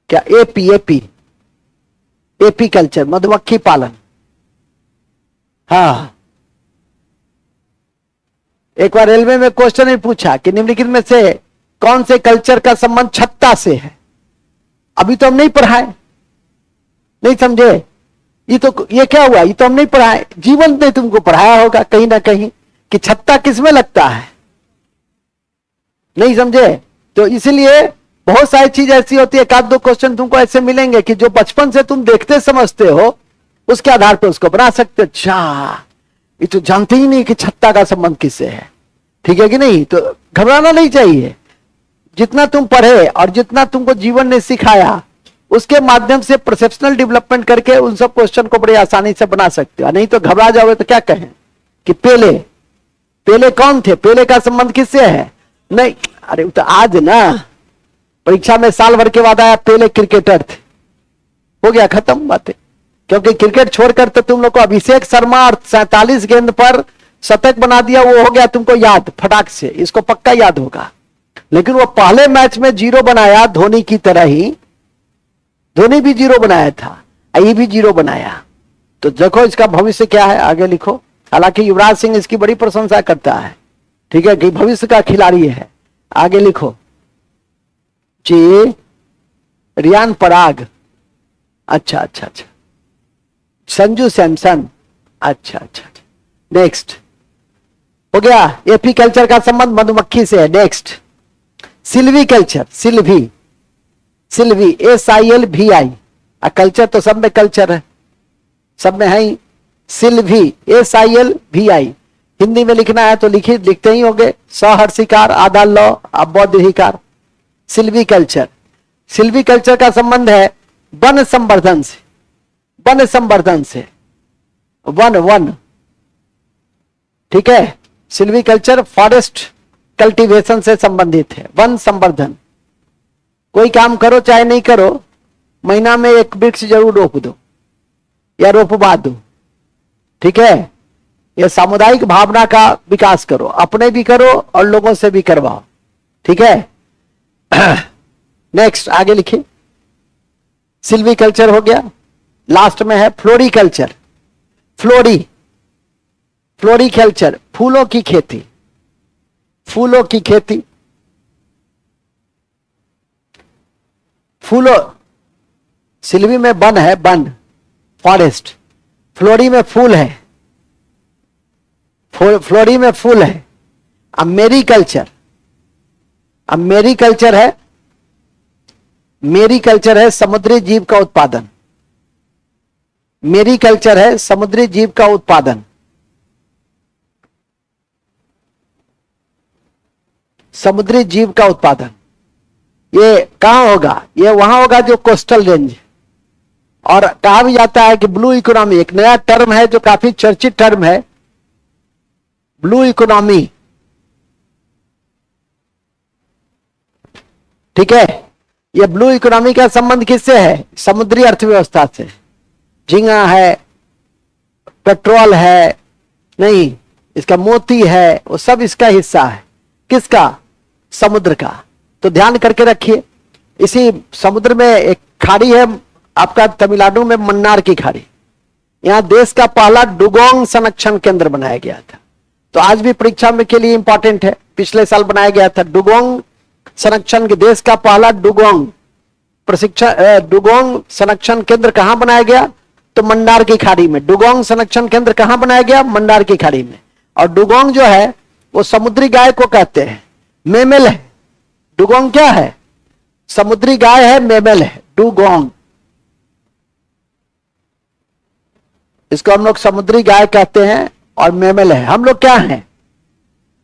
क्या? एपी एपी एपी कल्चर, मधुमक्खी पालन। हाँ, एक बार रेलवे में क्वेश्चन ही पूछा कि निम्नलिखित में से कौन से कल्चर का संबंध छत्ता से है? अभी तो हम नहीं पढ़ाए, नहीं समझे? ये क्या हुआ? ये तो हम नहीं पढ़ाए, जीवन ने तुमको पढ़ाया होगा कहीं ना कहीं कि छत्ता किसमें लगता है, नहीं समझे? तो इसलिए बहुत सारी चीज ऐसी होती है, एक आध दो क्वेश्चन तुमको ऐसे मिलेंगे कि जो बचपन से तुम देखते समझते हो, उसके आधार पर उसको बना सकते हो। अच्छा, ये तो जानते ही नहीं कि छत्ता का संबंध किससे है, ठीक है कि नहीं? तो घबराना नहीं चाहिए। जितना तुम पढ़े और जितना तुमको जीवन ने सिखाया, उसके माध्यम से परसेप्शनल डेवलपमेंट करके उन सब क्वेश्चन को बड़ी आसानी से बना सकते हो। नहीं तो घबरा जाओगे तो क्या कहें कि पेले कौन थे, पेले का संबंध किससे है? नहीं, अरे तो आज ना परीक्षा में साल भर के बाद आया पेले क्रिकेटर थे, हो गया खत्म बातें। क्योंकि क्रिकेट छोड़कर तो तुम लोग को अभिषेक शर्मा और 47 गेंद पर शतक बना दिया, वो हो गया तुमको याद फटाक से, इसको पक्का याद होगा। लेकिन वो पहले मैच में 0 बनाया, धोनी की तरह ही धोनी भी 0 बनाया था, ये भी 0 बनाया। तो देखो इसका भविष्य क्या है, आगे लिखो। हालांकि युवराज सिंह इसकी बड़ी प्रशंसा करता है, ठीक है, कि भविष्य का खिलाड़ी है। आगे लिखो जी, रियान पराग, अच्छा अच्छा अच्छा, संजू सैमसन, अच्छा अच्छा, नेक्स्ट हो गया। एपी कल्चर का संबंध मधुमक्खी से है। Next Silvi culture, Silvi SILVI, culture तो सब में कल्चर है, सब में है ही। सिल्वी SILVI, हिंदी में लिखना है तो लिखते ही होंगे, सहर्षिकार आधा लौ अब बौद्धिकार। सिल्वी कल्चर का संबंध है वन संवर्धन से, वन, ठीक है। सिल्वी कल्चर फॉरेस्ट कल्टीवेशन से संबंधित है, वन संवर्धन। कोई काम करो चाहे नहीं करो, महीना में एक वृक्ष जरूर रोप दो या रोपवा दो, ठीक है। यह सामुदायिक भावना का विकास करो, अपने भी करो और लोगों से भी करवाओ, ठीक है। नेक्स्ट आगे लिखिए, सिल्वी कल्चर हो गया। लास्ट में है फ्लोरिकल्चर, फ्लोरिकल्चर, फूलों की खेती, फूलों, सिल्वी में वन है, वन फॉरेस्ट, फ्लोरी में फूल है, फ्लोरी में फूल है। अब मेरीकल्चर है समुद्री जीव का उत्पादन, मेरीकल्चर है समुद्री जीव का उत्पादन। समुद्री जीव का उत्पादन ये कहां होगा? ये वहां होगा जो कोस्टल रेंज, और कहा भी जाता है कि ब्लू इकोनॉमी, एक नया टर्म है जो काफी चर्चित टर्म है, ब्लू इकोनॉमी, ठीक है। ये ब्लू इकोनॉमी का संबंध किससे है? समुद्री अर्थव्यवस्था से। झींगा है, पेट्रोल है, नहीं इसका मोती है, वो सब इसका हिस्सा है। किसका? समुद्र का। तो ध्यान करके रखिए, इसी समुद्र में एक खाड़ी है आपका तमिलनाडु में, मन्नार की खाड़ी। यहां देश का पहला डुगोंग संरक्षण केंद्र बनाया गया था। तो आज भी परीक्षा में के लिए इंपॉर्टेंट है, पिछले साल बनाया गया था डुगोंग संरक्षण के, देश का पहला डुगोंग संरक्षण केंद्र कहां बनाया गया? तो मन्नार की खाड़ी में। डुगोंग संरक्षण केंद्र कहां बनाया गया? मन्नार की खाड़ी में। और डुगोंग जो है वो समुद्री गाय को कहते हैं, मेमल है। डुगोंग क्या है? समुद्री गाय है, मेमल है डुगोंग। इसको हम लोग समुद्री गाय कहते हैं और मेमल है। हम लोग क्या हैं?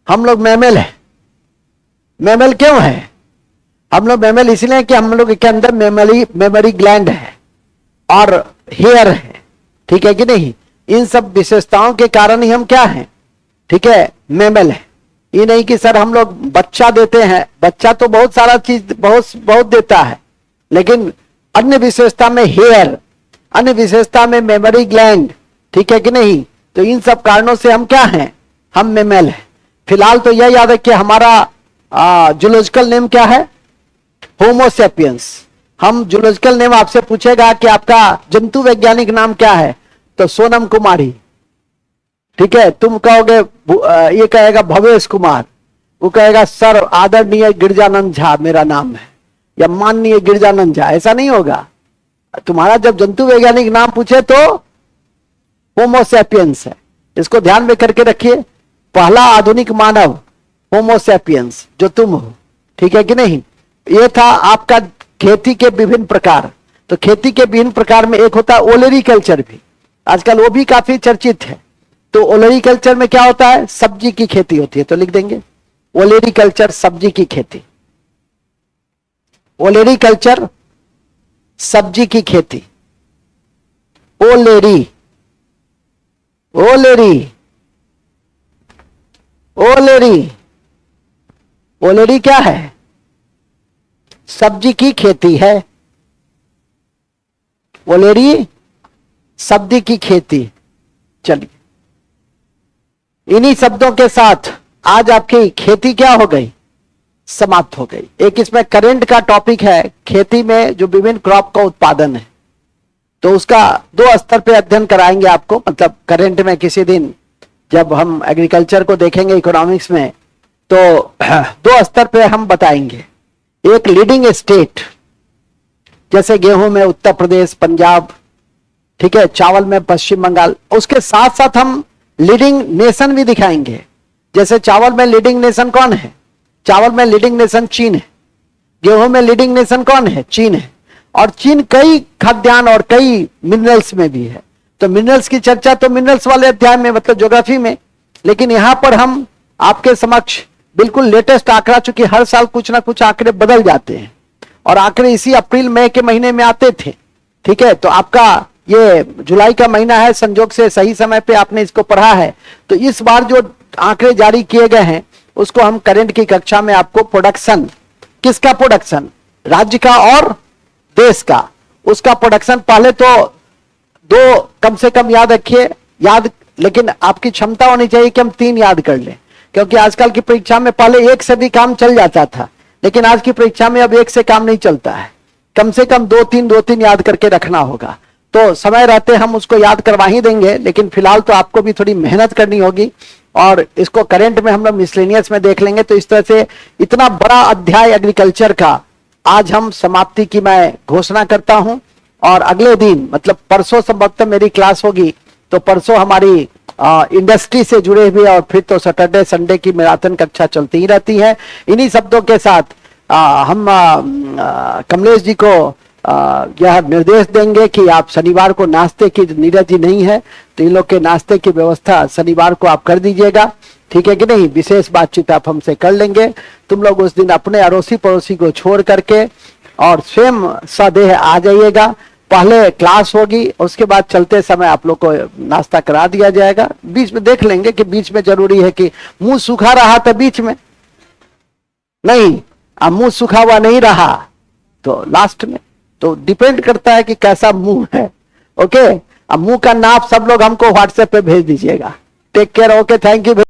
हम लोग मेमल है। मेमल क्यों है? हम लोग मेमल इसलिए कि हम लोग के अंदर मेमोरी ग्लैंड है और हेयर है, ठीक है कि नहीं। इन सब विशेषताओं के कारण ही हम क्या हैं, ठीक है, मेमल है। ये नहीं कि सर हम लोग बच्चा देते हैं, बच्चा तो बहुत सारा चीज बहुत देता है, लेकिन अन्य विशेषता में हेयर, अन्य विशेषता में मेमोरी ग्लैंड, ठीक है कि नहीं। तो इन सब कारणों से हम क्या हैं? हम मेमल है। फिलहाल तो यह याद है कि हमारा जूलॉजिकल नेम क्या है, होमोसेपियंस। हम जूलॉजिकल नेम आपसे पूछेगा कि आपका जंतु वैज्ञानिक नाम क्या है, तो सोनम कुमारी, ठीक है। तुम कहोगे, ये कहेगा भवेश कुमार, वो कहेगा सर आदरणीय गिरजानंद झा मेरा नाम है, या माननीय गिरजानंद झा। ऐसा नहीं होगा। तुम्हारा जब जंतु वैज्ञानिक नाम पूछे तो होमोसेपियंस है, इसको ध्यान में करके रखिए। पहला आधुनिक मानव होमोसेपियंस, जो तुम हो, ठीक है कि नहीं। ये था आपका खेती के विभिन्न प्रकार। तो खेती के विभिन्न प्रकार में एक होता है ओलेरी कल्चर भी, आजकल वो भी काफी चर्चित है। तो ओलेरी कल्चर में क्या होता है, सब्जी की खेती होती है। तो लिख देंगे ओलेरी कल्चर, सब्जी की खेती। ओलेरी कल्चर, सब्जी की खेती। ओलेरी, ओलेरी, ओलेरी, ओलेरी क्या है, सब्जी की खेती है। ओलेरी सब्जी की खेती। चलिए, इन्हीं शब्दों के साथ आज आपकी खेती क्या हो गई, समाप्त हो गई। एक इसमें करंट का टॉपिक है, खेती में जो विभिन्न क्रॉप का उत्पादन है, तो उसका 2 स्तर पे अध्ययन कराएंगे आपको। मतलब करंट में किसी दिन जब हम एग्रीकल्चर को देखेंगे इकोनॉमिक्स में, तो 2 स्तर पे हम बताएंगे। एक लीडिंग स्टेट, जैसे गेहूं में उत्तर प्रदेश, पंजाब, ठीक है, चावल में पश्चिम बंगाल। उसके साथ साथ हम लीडिंग नेशन भी दिखाएंगे। जैसे चावल में लीडिंग नेशन कौन है, चावल में लीडिंग नेशन चीन है। गेहूं में लीडिंग नेशन कौन है, चीन है। और चीन कई खाद्यान्न और कई मिनरल्स में भी है। तो मिनरल्स की चर्चा तो मिनरल्स वाले अध्याय में, मतलब ज्योग्राफी में। लेकिन यहां पर हम आपके समक्ष बिल्कुल लेटेस्ट आंकड़ा, चूंकि हर साल कुछ ना कुछ आंकड़े बदल जाते हैं, और आंकड़े इसी अप्रैल मई के महीने में आते थे, ठीक है। तो आपका ये जुलाई का महीना है, संजोग से सही समय पे आपने इसको पढ़ा है। तो इस बार जो आंकड़े जारी किए गए हैं, उसको हम करंट की कक्षा में आपको प्रोडक्शन, किसका प्रोडक्शन, राज्य का और देश का, उसका प्रोडक्शन पहले तो 2 कम से कम याद रखिए, याद, लेकिन आपकी क्षमता होनी चाहिए कि हम 3 याद कर लें। क्योंकि आजकल की परीक्षा में पहले 1 से भी काम चल जाता था, लेकिन आज की परीक्षा में अब 1 से काम नहीं चलता है। कम से कम 2-3 याद करके रखना होगा। तो समय रहते हम उसको याद करवा ही देंगे, लेकिन फिलहाल तो आपको भी थोड़ी मेहनत करनी होगी। और इसको करंट में हम लोग मिसलेनियस में देख लेंगे। तो इस तरह से इतना बड़ा अध्याय एग्रीकल्चर का आज हम समाप्ति की मैं घोषणा करता हूं। और अगले दिन, मतलब परसों संभवतः मेरी क्लास होगी, तो परसों हमारी इंडस्ट्री से जुड़े हुए, और फिर तो सैटरडे संडे की मैराथन कक्षा चलती ही रहती है। इन्हीं शब्दों के साथ हम कमलेश जी को यह निर्देश देंगे कि आप शनिवार को नाश्ते की, नीरज जी नहीं है तो इन लोग के नाश्ते की व्यवस्था शनिवार को आप कर दीजिएगा, ठीक है कि नहीं। विशेष बातचीत आप हमसे कर लेंगे। तुम लोग उस दिन अपने अड़ोसी पड़ोसी को छोड़ करके और स्वयं सदेह आ जाइएगा। पहले क्लास होगी, उसके बाद चलते समय आप लोग को नाश्ता करा दिया जाएगा। बीच में देख लेंगे कि बीच में जरूरी है कि मुंह सूखा रहा था बीच में नहीं, अब मुंह सूखा हुआ नहीं रहा तो लास्ट में, तो डिपेंड करता है कि कैसा मुंह है। ओके, अब मुंह का नाप सब लोग हमको व्हाट्सएप पे भेज दीजिएगा। Take care, okay, thank you.